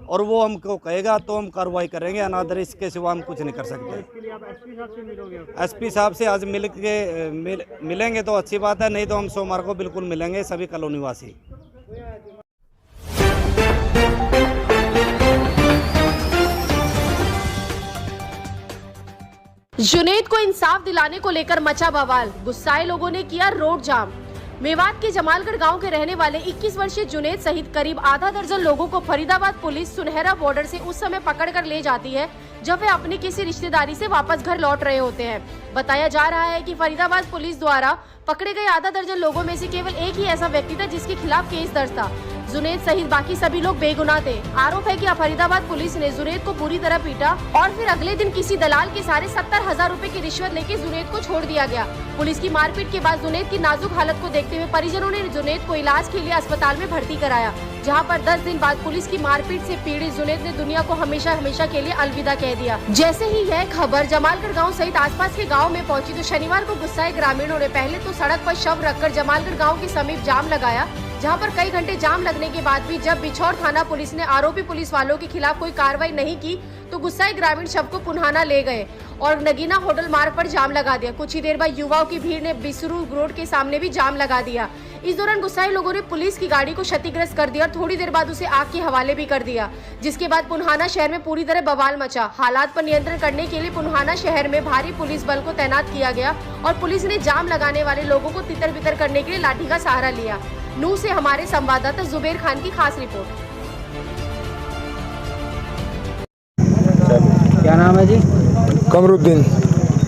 और वो हमको कहेगा तो हम कार्रवाई करेंगे, अनादर इसके सिवा हम कुछ नहीं कर सकते। इसके लिए आप SP साहब से मिलोगे? SP साहब से आज मिलेंगे तो अच्छी बात है, नहीं तो हम सोमवार को बिल्कुल मिलेंगे सभी कॉलोनी वासी। जुनैद को इंसाफ दिलाने को लेकर मचा बवाल, गुस्साए लोगों ने किया रोड जाम। मेवात के जमालगढ़ गांव के रहने वाले 21 वर्षीय जुनैद सहित करीब आधा दर्जन लोगों को फरीदाबाद पुलिस सुनहरा बॉर्डर से उस समय पकड़कर ले जाती है जब वे अपनी किसी रिश्तेदारी से वापस घर लौट रहे होते हैं। बताया जा रहा है कि फरीदाबाद पुलिस द्वारा पकड़े गए आधा दर्जन लोगों में से केवल एक ही ऐसा व्यक्ति था जिसके खिलाफ केस दर्ज था। जुनैद सहित बाकी सभी लोग बेगुनाह थे। आरोप है कि फरीदाबाद पुलिस ने जुनैद को बुरी तरह पीटा और फिर अगले दिन किसी दलाल के सारे 70,000 रुपए की रिश्वत लेके जुनैद को छोड़ दिया गया। पुलिस की मारपीट के बाद जुनैद की नाजुक हालत को देखते हुए परिजनों ने जुनैद को इलाज के लिए अस्पताल में भर्ती कराया, जहां पर 10 दिन बाद पुलिस की मारपीट से पीड़ित जुनैद ने दुनिया को हमेशा हमेशा के लिए अलविदा कह दिया। जैसे ही यह खबर जमालगढ़ गाँव सहित आसपास के गाँव में पहुंची तो शनिवार को गुस्साए ग्रामीणों ने पहले तो सड़क पर शव रखकर जमालगढ़ गाँव के समीप जाम लगाया, जहां पर कई घंटे जाम लगने के बाद भी जब बिछौर थाना पुलिस ने आरोपी पुलिस वालों के खिलाफ कोई कार्रवाई नहीं की तो गुस्साए ग्रामीण शव को पुन्हाना ले गए और नगीना होटल मार्ग पर जाम लगा दिया। कुछ ही देर बाद युवाओं की भीड़ ने बिसरू रोड के सामने भी जाम लगा दिया। इस दौरान गुस्साए लोगों ने पुलिस की गाड़ी को क्षतिग्रस्त कर दिया और थोड़ी देर बाद उसे आग के हवाले भी कर दिया, जिसके बाद पुन्हाना शहर में पूरी तरह बवाल मचा। हालात पर नियंत्रण करने के लिए पुन्हाना शहर में भारी पुलिस बल को तैनात किया गया और पुलिस ने जाम लगाने वाले लोगों को तितर बितर करने के लिए लाठी का सहारा लिया। नूह से हमारे संवाददाता जुबेर खान की खास रिपोर्ट। क्या नाम है जी? कमरुद्दीन।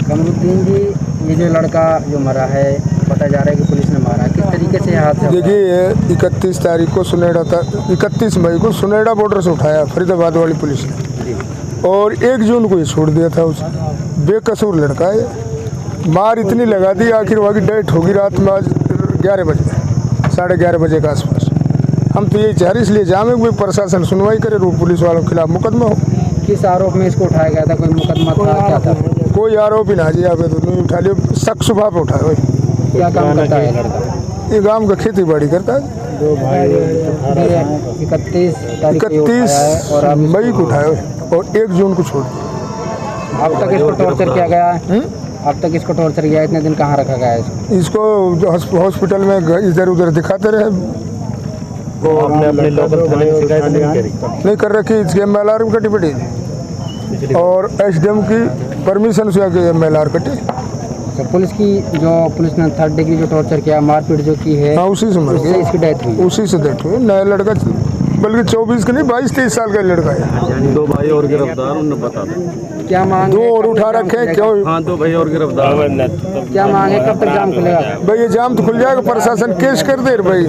कमरुद्दीन जी, ये जो लड़का जो मरा है बताया जा रहा है कि पुलिस ने मारा, किस तरीके से हादसा? देखिए 31 तारीख को सुनेड़ा था, 31 मई को सुनेड़ा बॉर्डर से उठाया फरीदाबाद वाली पुलिस ने और 1 जून को ये छोड़ दिया था। उसे बेकसूर लड़का है, मार इतनी लगा दी आखिर वहाँ की डेथ होगी रात में आज 11 बजे 11:30 बजे के आसपास। हम तो यही चाह रहे इसलिए जामे कोई प्रशासन सुनवाई करे, पुलिस वालों के खिलाफ मुकदमा हो। किस आरोप में इसको उठाया गया था? कोई मुकदमा था, क्या था? कोई आरोप ही ना जी, आप तो नहीं उठा लियो, शक सुबह पे उठाए। क्या काम करता है लड़का? ये गांव का खेती बाड़ी करता है। 31 और मई को उठाए और 1 जून को छोड़ दिया। अब तक इसको टॉर्चर किया गया है? अब तक इसको टॉर्चर किया, इतने दिन कहाँ रखा गया है इसको? जो हॉस्पिटल में इधर उधर दिखाते रहे। आपने अपने लोकल थाने में शिकायत नहीं कर रखी, इसकी MLR भी कटी पड़ी और SDM की परमिशन से आके MLR कटी। तो पुलिस ने 3rd डिग्री जो टॉर्चर किया, मारपीट जो की है, उसी से मर गया, इसकी डेथ हुई। उसी से डेथ हुई। नया लड़का, बल्कि 24 का नहीं 22-23 साल का लड़का है। 2 भाई और गिरफ्तार, उन्हें बता दो क्या मांग? 2 और उठा रखे क्यों? हाँ, 2 भाई और गिरफ्तार। क्या मांग है? कब तक जाम खुलेगा? भाई ये जाम तो खुल जाएगा, प्रशासन केस कर दे भाई,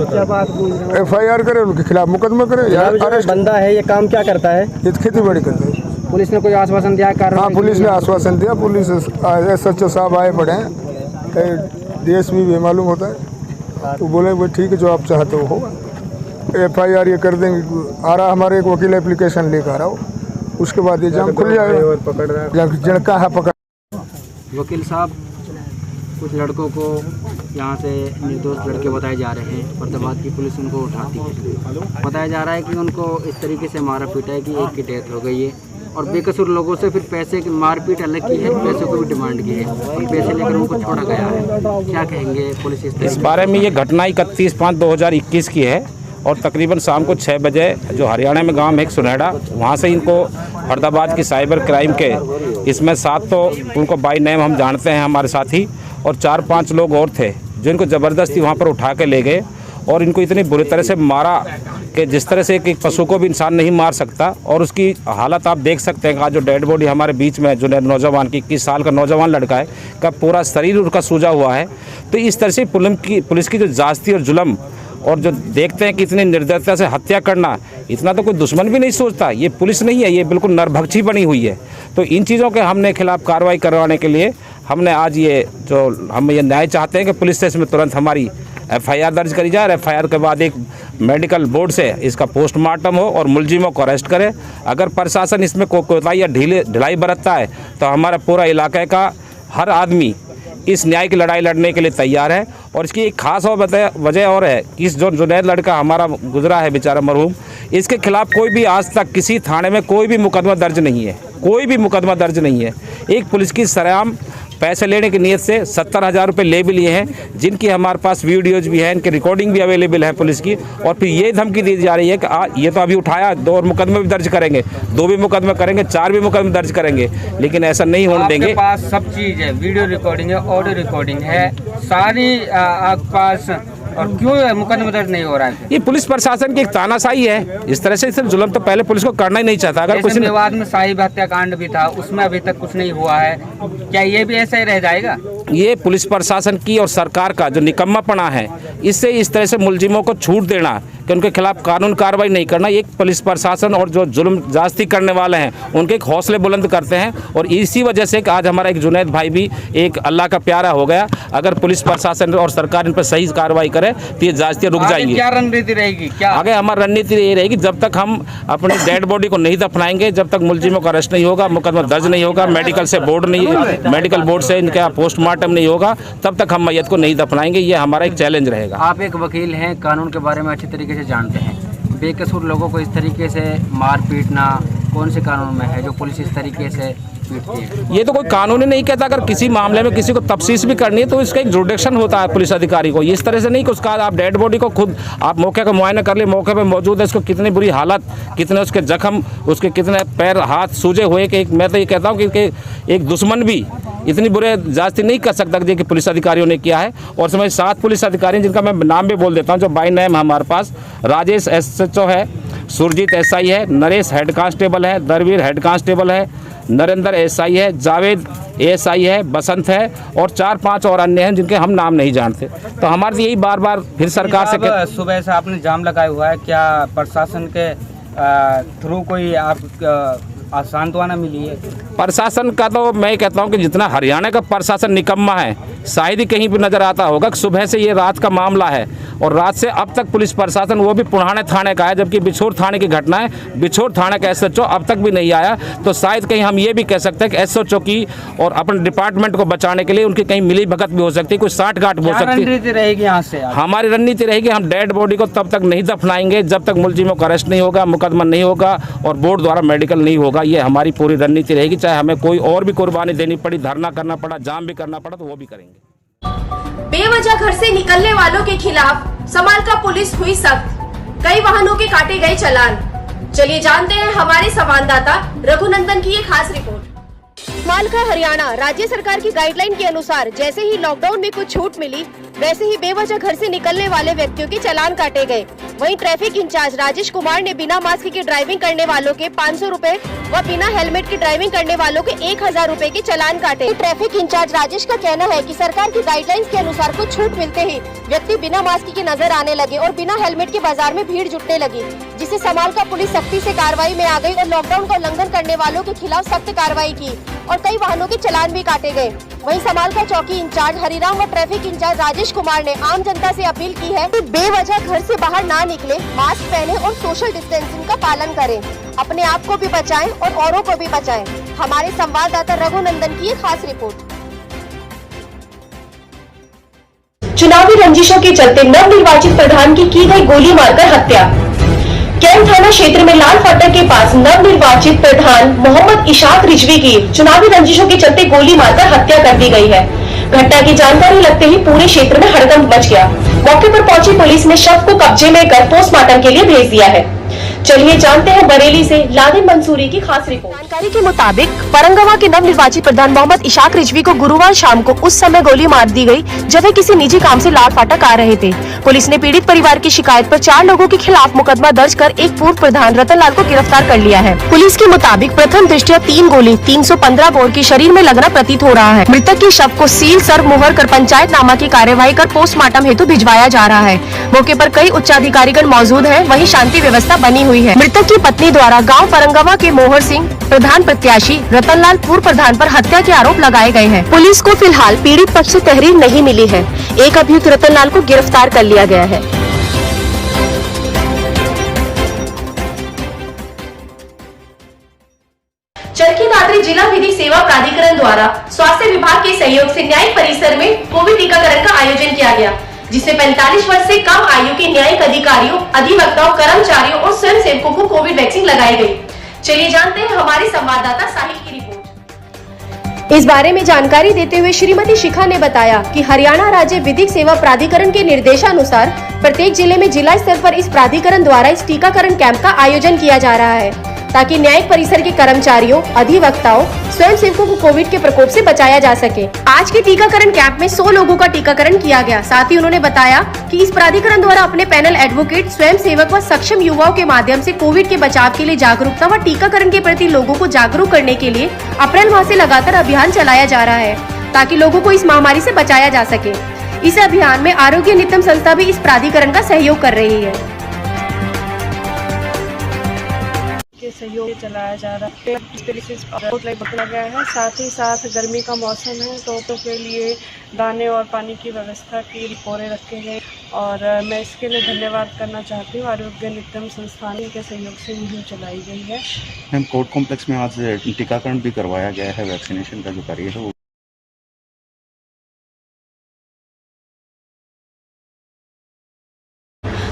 FIR करे, उनके खिलाफ मुकदमा करे। अरेस्ट बंदा है, ये काम क्या करता है? ये खेती बाड़ी करता है। पुलिस ने कोई आश्वासन दिया? हाँ, पुलिस ने आश्वासन दिया। पुलिस SHO साहब आए पड़े हैं, DSP भी मालूम होता है, तो बोले भाई ठीक है, जो आप चाहते हो होगा। FIR ये कर देंगे। आ रहा हमारे एक वकील एप्लीकेशन लेकर आ रहा हो, उसके बाद ये जाम खुल जाएगा। जड़का है पकड़। वकील साहब, कुछ लड़कों को यहाँ से निर्दोष लड़के बताए जा रहे हैं, फरीदाबाद की पुलिस उनको उठाती है। बताया जा रहा है कि उनको इस तरीके से मारा पीटा है कि एक की डेथ हो गई है और बेकसूर लोगों से फिर पैसे की मारपीट अलग की है, पैसे को भी डिमांड की है और पैसे लेकर उनको छोड़ा गया है। क्या कहेंगे पुलिस इस बारे में? ये घटना 31/5/2021 की है और तकरीबन शाम को 6 बजे जो हरियाणा में गांव है एक सुनेड़ा, वहाँ से इनको फरीदाबाद की साइबर क्राइम के इसमें 7 तो उनको बाय नेम हम जानते हैं हमारे साथी, और 4-5 लोग और थे जो इनको ज़बरदस्ती वहाँ पर उठा के ले गए और इनको इतनी बुरी तरह से मारा कि जिस तरह से एक पशु को भी इंसान नहीं मार सकता। और उसकी हालत आप देख सकते हैं, आज जो डेड बॉडी हमारे बीच में जो नौजवान की 21 साल का नौजवान लड़का है, का पूरा शरीर उनका सूजा हुआ है। तो इस तरह से पुलिस की जो जास्ती और जुल्म और जो देखते हैं कि इतनी निर्दयता से हत्या करना, इतना तो कोई दुश्मन भी नहीं सोचता। ये पुलिस नहीं है, ये बिल्कुल नरभक्षी बनी हुई है। तो इन चीज़ों के हमने खिलाफ कार्रवाई करवाने के लिए हमने आज हम ये न्याय चाहते हैं कि पुलिस से इसमें तुरंत हमारी FIR दर्ज करी जाए और FIR के बाद एक मेडिकल बोर्ड से इसका पोस्टमार्टम हो और मुलजिमों को अरेस्ट करे। अगर प्रशासन इसमें कोताही या ढिलाई बरतता है तो हमारा पूरा इलाके का हर आदमी इस न्याय की लड़ाई लड़ने के लिए तैयार है। और इसकी एक खास और वजह और है कि इस जो जुनैद लड़का हमारा गुजरा है बेचारा मरहूम, इसके खिलाफ कोई भी आज तक किसी थाने में कोई भी मुकदमा दर्ज नहीं है, कोई भी मुकदमा दर्ज नहीं है। एक पुलिस की सरेआम पैसे लेने की नीयत से 70,000 रुपये ले भी लिए हैं, जिनकी हमारे पास वीडियोज भी हैं, इनकी रिकॉर्डिंग भी अवेलेबल है पुलिस की। और फिर ये धमकी दी जा रही है कि ये तो अभी उठाया, 2 और मुकदमे भी दर्ज करेंगे, 2 भी मुकदमे करेंगे, 4 भी मुकदमे दर्ज करेंगे, लेकिन ऐसा नहीं होने देंगे। आपके पास सब चीज़ है, वीडियो रिकॉर्डिंग है, ऑडियो रिकॉर्डिंग है, सारी आपके पास, और क्यों मुकदमा दर्ज नहीं हो रहा है? ये पुलिस प्रशासन की एक तानाशाही है। इस तरह से सिर्फ जुल्म तो पहले पुलिस को करना ही नहीं चाहता। अगर कुछ विवाद में साहिब हत्याकांड भी था, उसमें अभी तक कुछ नहीं हुआ है, क्या ये भी ऐसा ही रह जाएगा? ये पुलिस प्रशासन की और सरकार का जो निकम्मापना है, इससे इस तरह से मुलजिमों को छूट देना कि उनके खिलाफ कानून कार्रवाई नहीं करना, एक पुलिस प्रशासन और जो जुल्म जास्ती करने वाले हैं उनके एक हौसले बुलंद करते हैं। और इसी वजह से कि आज हमारा एक जुनैद भाई भी एक अल्लाह का प्यारा हो गया। अगर पुलिस प्रशासन और सरकार इन पर सही कार्रवाई करे तो ये जास्तियाँ रुक जाएंगी। क्या रणनीति रहेगी? क्या आगे हमारी रणनीति ये रहेगी, जब तक हम अपनी डेड बॉडी को नहीं दफनाएंगे, जब तक मुलजिमों का अरेस्ट नहीं होगा, मुकदमा दर्ज नहीं होगा, मेडिकल बोर्ड से इनका पोस्टमार्टम नहीं होगा, तब तक हम मैयत को नहीं दफनाएंगे। ये हमारा एक चैलेंज रहेगा। आप एक वकील हैं, कानून के बारे में अच्छी तरीके से जानते हैं। बेकसूर लोगों को इस तरीके से मार पीटना कौन से कानून में है जो पुलिस इस तरीके से पीटती है? ये तो कोई कानून ही नहीं कहता। अगर किसी मामले में किसी को तफ्सीस भी करनी है तो इसका एक जुडिक्शन होता है पुलिस अधिकारी को। इस तरह से नहीं कि उसका आप डेड बॉडी को खुद आप मौके का मुआयना कर ले, मौके पे मौजूद है, इसको कितनी बुरी हालत, कितने उसके जख्म, उसके कितने पैर हाथ सूजे हुए कि मैं तो ये कहता हूँ कि एक दुश्मन भी इतनी बुरे जास्ती नहीं कर सकता कि पुलिस अधिकारियों ने किया है। और समय 7 पुलिस अधिकारी जिनका मैं नाम भी बोल देता हूँ जो बाय नेम हमारे पास, राजेश SHO है, सुरजीत SI है, नरेश हेड कांस्टेबल है, दरवीर हेड कांस्टेबल है, नरेंद्र SI है, जावेद ASI है, बसंत है और 4-5 और अन्य हैं जिनके हम नाम नहीं जानते। तो हमारे यही बार बार फिर सरकार से सुबह से आपने जाम लगाया हुआ है, क्या प्रशासन के थ्रू कोई आप सांत्वना मिली है? प्रशासन का तो मैं कहता हूं कि जितना हरियाणा का प्रशासन निकम्मा है, शायद ही कहीं भी नज़र आता होगा कि सुबह से ये रात का मामला है और रात से अब तक पुलिस प्रशासन वो भी पुराने थाने का है, जबकि बिछोर थाने की घटना है, बिछोर थाने का SHO अब तक भी नहीं आया। तो शायद कहीं हम ये भी कह सकते हैं कि SHO की और अपने डिपार्टमेंट को बचाने के लिए उनकी कहीं मिली भगत भी हो सकती है, कोई साठगांठ हो सकती है। रणनीति रहेगी यहाँ से? हमारी रणनीति रहेगी, हम डेड बॉडी को तब तक नहीं दफनाएंगे जब तक मुलजिमों का अरेस्ट नहीं होगा, मुकदमा नहीं होगा और बोर्ड द्वारा मेडिकल नहीं होगा। ये हमारी पूरी रणनीति रहेगी। चाहे हमें कोई और भी कुर्बानी देनी पड़ी, धरना करना पड़ा, जाम भी करना पड़ा, तो वो भी करेंगे। बेवजह घर से निकलने वालों के खिलाफ समालका पुलिस हुई सख्त, कई वाहनों के काटे गए चालान। चलिए जानते हैं हमारे संवाददाता रघुनंदन की ये खास रिपोर्ट। समालका हरियाणा राज्य सरकार की गाइडलाइन के अनुसार जैसे ही लॉकडाउन में कुछ छूट मिली, वैसे ही बेवजह घर से निकलने वाले व्यक्तियों के चालान काटे गए। वहीं ट्रैफिक इंचार्ज राजेश कुमार ने बिना मास्क के ड्राइविंग करने वालों के 500 रुपए व बिना हेलमेट के ड्राइविंग करने वालों के 1000 रुपए के चालान काटे। ट्रैफिक इंचार्ज राजेश का कहना है कि सरकार की गाइडलाइंस के अनुसार कुछ छूट मिलते ही व्यक्ति बिना मास्क के नजर आने लगे और बिना हेलमेट के बाजार में भीड़ जुटने लगी, जिसे समालका पुलिस सख्ती से कार्रवाई में आ गई और लॉकडाउन का उल्लंघन करने वालों के खिलाफ सख्त कार्रवाई की और कई वाहनों के चालान भी काटे गए। वहीं समालका चौकी इंचार्ज हरिराम व ट्रैफिक इंचार्ज राजेश कुमार ने आम जनता से अपील की है कि बेवजह घर से बाहर ना निकले, मास्क पहने और सोशल डिस्टेंसिंग का पालन करें, अपने आप को भी बचाएं और औरों को भी बचाएं। हमारे संवाददाता रघुनंदन की एक खास रिपोर्ट। चुनावी रंजिशों के चलते नवनिर्वाचित प्रधान की गई गोली मारकर हत्या। कैंट थाना क्षेत्र में लाल फाटक के पास नवनिर्वाचित प्रधान मोहम्मद इशाक रिजवी की चुनावी रंजिशों के चलते गोली मारकर हत्या कर दी गई है। घटना की जानकारी लगते ही पूरे क्षेत्र में हड़कंप मच गया। मौके पर पहुंची पुलिस ने शव को कब्जे में कर पोस्टमार्टम के लिए भेज दिया है। चलिए जानते हैं बरेली से लादिन मंसूरी की खास रिपोर्ट। जानकारी के मुताबिक परंगवा के नवनिर्वाचित प्रधान मोहम्मद इशाक रिजवी को गुरुवार शाम को उस समय गोली मार दी गई जब वे किसी निजी काम से लाल फाटक आ रहे थे। पुलिस ने पीड़ित परिवार की शिकायत पर 4 लोगों के खिलाफ मुकदमा दर्ज कर एक पूर्व प्रधान रतन लाल को गिरफ्तार कर लिया है। पुलिस के मुताबिक प्रथम दृष्टया 3 गोली 315 बोर की शरीर में लगना प्रतीत हो रहा है। मृतक के शव को सील सर्व मुहर कर पंचायतनामा की कार्यवाही कर पोस्टमार्टम हेतु भिजवाया जा रहा है। मौके पर कई उच्चाधिकारीगण मौजूद हैं, वहीं शांति व्यवस्था बनी हुई है। मृतक की पत्नी द्वारा गांव परंगवा के मोहर सिंह प्रधान प्रत्याशी रतनलाल पूर्व प्रधान पर हत्या के आरोप लगाए गए हैं। पुलिस को फिलहाल पीड़ित पक्ष से तहरीर नहीं मिली है। एक अभियुक्त रतनलाल को गिरफ्तार कर लिया गया है। चरखी दादरी जिला विधिक सेवा प्राधिकरण द्वारा स्वास्थ्य विभाग के सहयोग से न्यायिक परिसर में कोविड टीकाकरण का आयोजन किया गया, जिसमें 45 वर्ष से कम आयु के न्यायिक अधिकारियों, अधिवक्ताओं, कर्मचारियों और स्वयं सेवकों को कोविड वैक्सीन लगाई गई। चलिए जानते हैं हमारे संवाददाता साहिल की रिपोर्ट। इस बारे में जानकारी देते हुए श्रीमती शिखा ने बताया कि हरियाणा राज्य विधिक सेवा प्राधिकरण के निर्देशानुसार प्रत्येक जिले में जिला स्तर पर इस प्राधिकरण द्वारा इस टीकाकरण कैंप का आयोजन किया जा रहा है, ताकि न्यायिक परिसर के कर्मचारियों, अधिवक्ताओं, स्वयं सेवकों को कोविड के प्रकोप से बचाया जा सके। आज के टीकाकरण कैंप में 100 लोगों का टीकाकरण किया गया। साथ ही उन्होंने बताया कि इस प्राधिकरण द्वारा अपने पैनल एडवोकेट, स्वयं सेवक व सक्षम युवाओं के माध्यम से कोविड के बचाव के लिए जागरूकता व टीकाकरण के प्रति लोगों को जागरूक करने के लिए अप्रैल माह से लगातार अभियान चलाया जा रहा है, ताकि लोगों को इस महामारी से बचाया जा सके। इस अभियान में आरोग्य नितम संस्था भी इस प्राधिकरण का सहयोग कर रही है। के सहयोग से चलाया जा रहा है। बदला गया है, साथ ही साथ गर्मी का मौसम है तो के लिए दाने और पानी की व्यवस्था की रिपोर्टें रखे हैं और मैं इसके लिए धन्यवाद करना चाहती हूँ। आरोग्य नितम संस्थान के सहयोग से मुहिम चलाई गई है। मैम, कोर्ट कॉम्प्लेक्स में आज टीकाकरण भी करवाया गया है। वैक्सीनेशन का जो कार्य है वो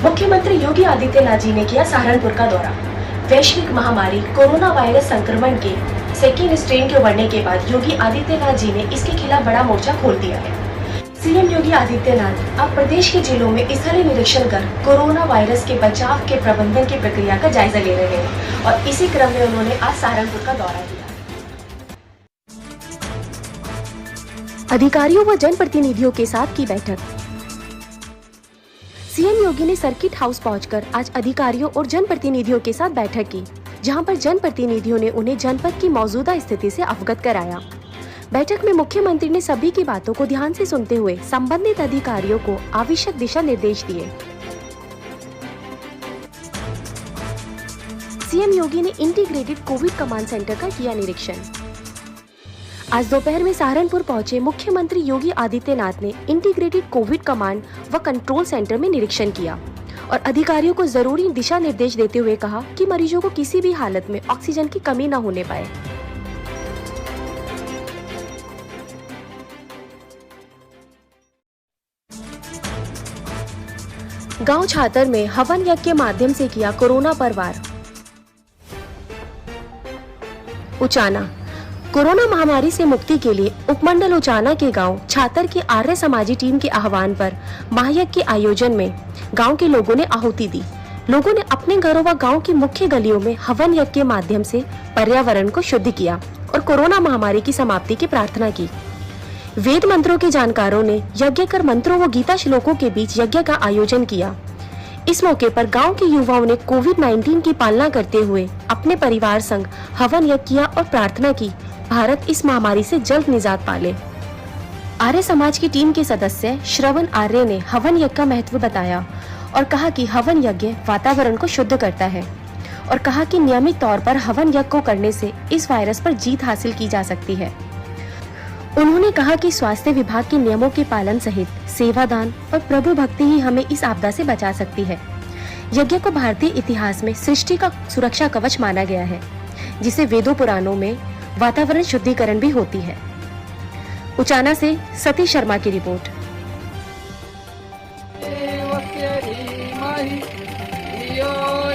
मुख्यमंत्री योगी आदित्यनाथ जी ने किया सहारनपुर का दौरा। वैश्विक महामारी कोरोना वायरस संक्रमण के सेकेंड स्ट्रेन के उभरने के बाद योगी आदित्यनाथ जी ने इसके खिलाफ बड़ा मोर्चा खोल दिया है। सीएम योगी आदित्यनाथ अब प्रदेश के जिलों में स्थलीय निरीक्षण कर कोरोना वायरस के बचाव के प्रबंधन की प्रक्रिया का जायजा ले रहे हैं और इसी क्रम में उन्होंने आज सहारनपुर का दौरा किया। अधिकारियों व जनप्रतिनिधियों के साथ की बैठक। सीएम योगी ने सर्किट हाउस पहुंचकर आज अधिकारियों और जनप्रतिनिधियों के साथ बैठक की, जहां पर जनप्रतिनिधियों ने उन्हें जनपद की मौजूदा स्थिति से अवगत कराया। बैठक में मुख्यमंत्री ने सभी की बातों को ध्यान से सुनते हुए संबंधित अधिकारियों को आवश्यक दिशा निर्देश दिए। सीएम योगी ने इंटीग्रेटेड कोविड कमांड सेंटर का किया निरीक्षण। आज दोपहर में सहारनपुर पहुंचे मुख्यमंत्री योगी आदित्यनाथ ने इंटीग्रेटेड कोविड कमांड व कंट्रोल सेंटर में निरीक्षण किया और अधिकारियों को जरूरी दिशा निर्देश देते हुए कहा कि मरीजों को किसी भी हालत में ऑक्सीजन की कमी न होने पाए। गांव छातर में हवन यज्ञ के माध्यम से किया कोरोना पर वार। उचाना कोरोना महामारी से मुक्ति के लिए उपमंडल उचाना के गांव छातर की आर्य समाजी टीम के आह्वान पर महायज्ञ के आयोजन में गांव के लोगों ने आहुति दी। लोगों ने अपने घरों व गांव की मुख्य गलियों में हवन यज्ञ के माध्यम से पर्यावरण को शुद्ध किया और कोरोना महामारी की समाप्ति की प्रार्थना की। वेद मंत्रों के जानकारों ने यज्ञ कर मंत्रों व गीता श्लोकों के बीच यज्ञ का आयोजन किया। इस मौके पर गांव के युवाओं ने कोविड-19 की पालना करते हुए अपने परिवार संग हवन यज्ञ किया और प्रार्थना की भारत इस महामारी से जल्द निजात पाले। आर्य समाज की टीम के सदस्य श्रवण आर्य ने हवन यज्ञ का महत्व बताया और कहा कि हवन यज्ञ वातावरण को शुद्ध करता है और कहा कि नियमित तौर पर हवन यज्ञ को करने से इस वायरस पर जीत हासिल की जा सकती है। उन्होंने कहा कि स्वास्थ्य विभाग के नियमों के पालन सहित सेवादान और प्रभु भक्ति ही हमें इस आपदा से बचा सकती है। यज्ञ को भारतीय इतिहास में सृष्टि का सुरक्षा कवच माना गया है, जिसे वेदों पुराणों में वातावरण शुद्धिकरण भी होती है। उचाना से सतीश शर्मा की रिपोर्ट। यो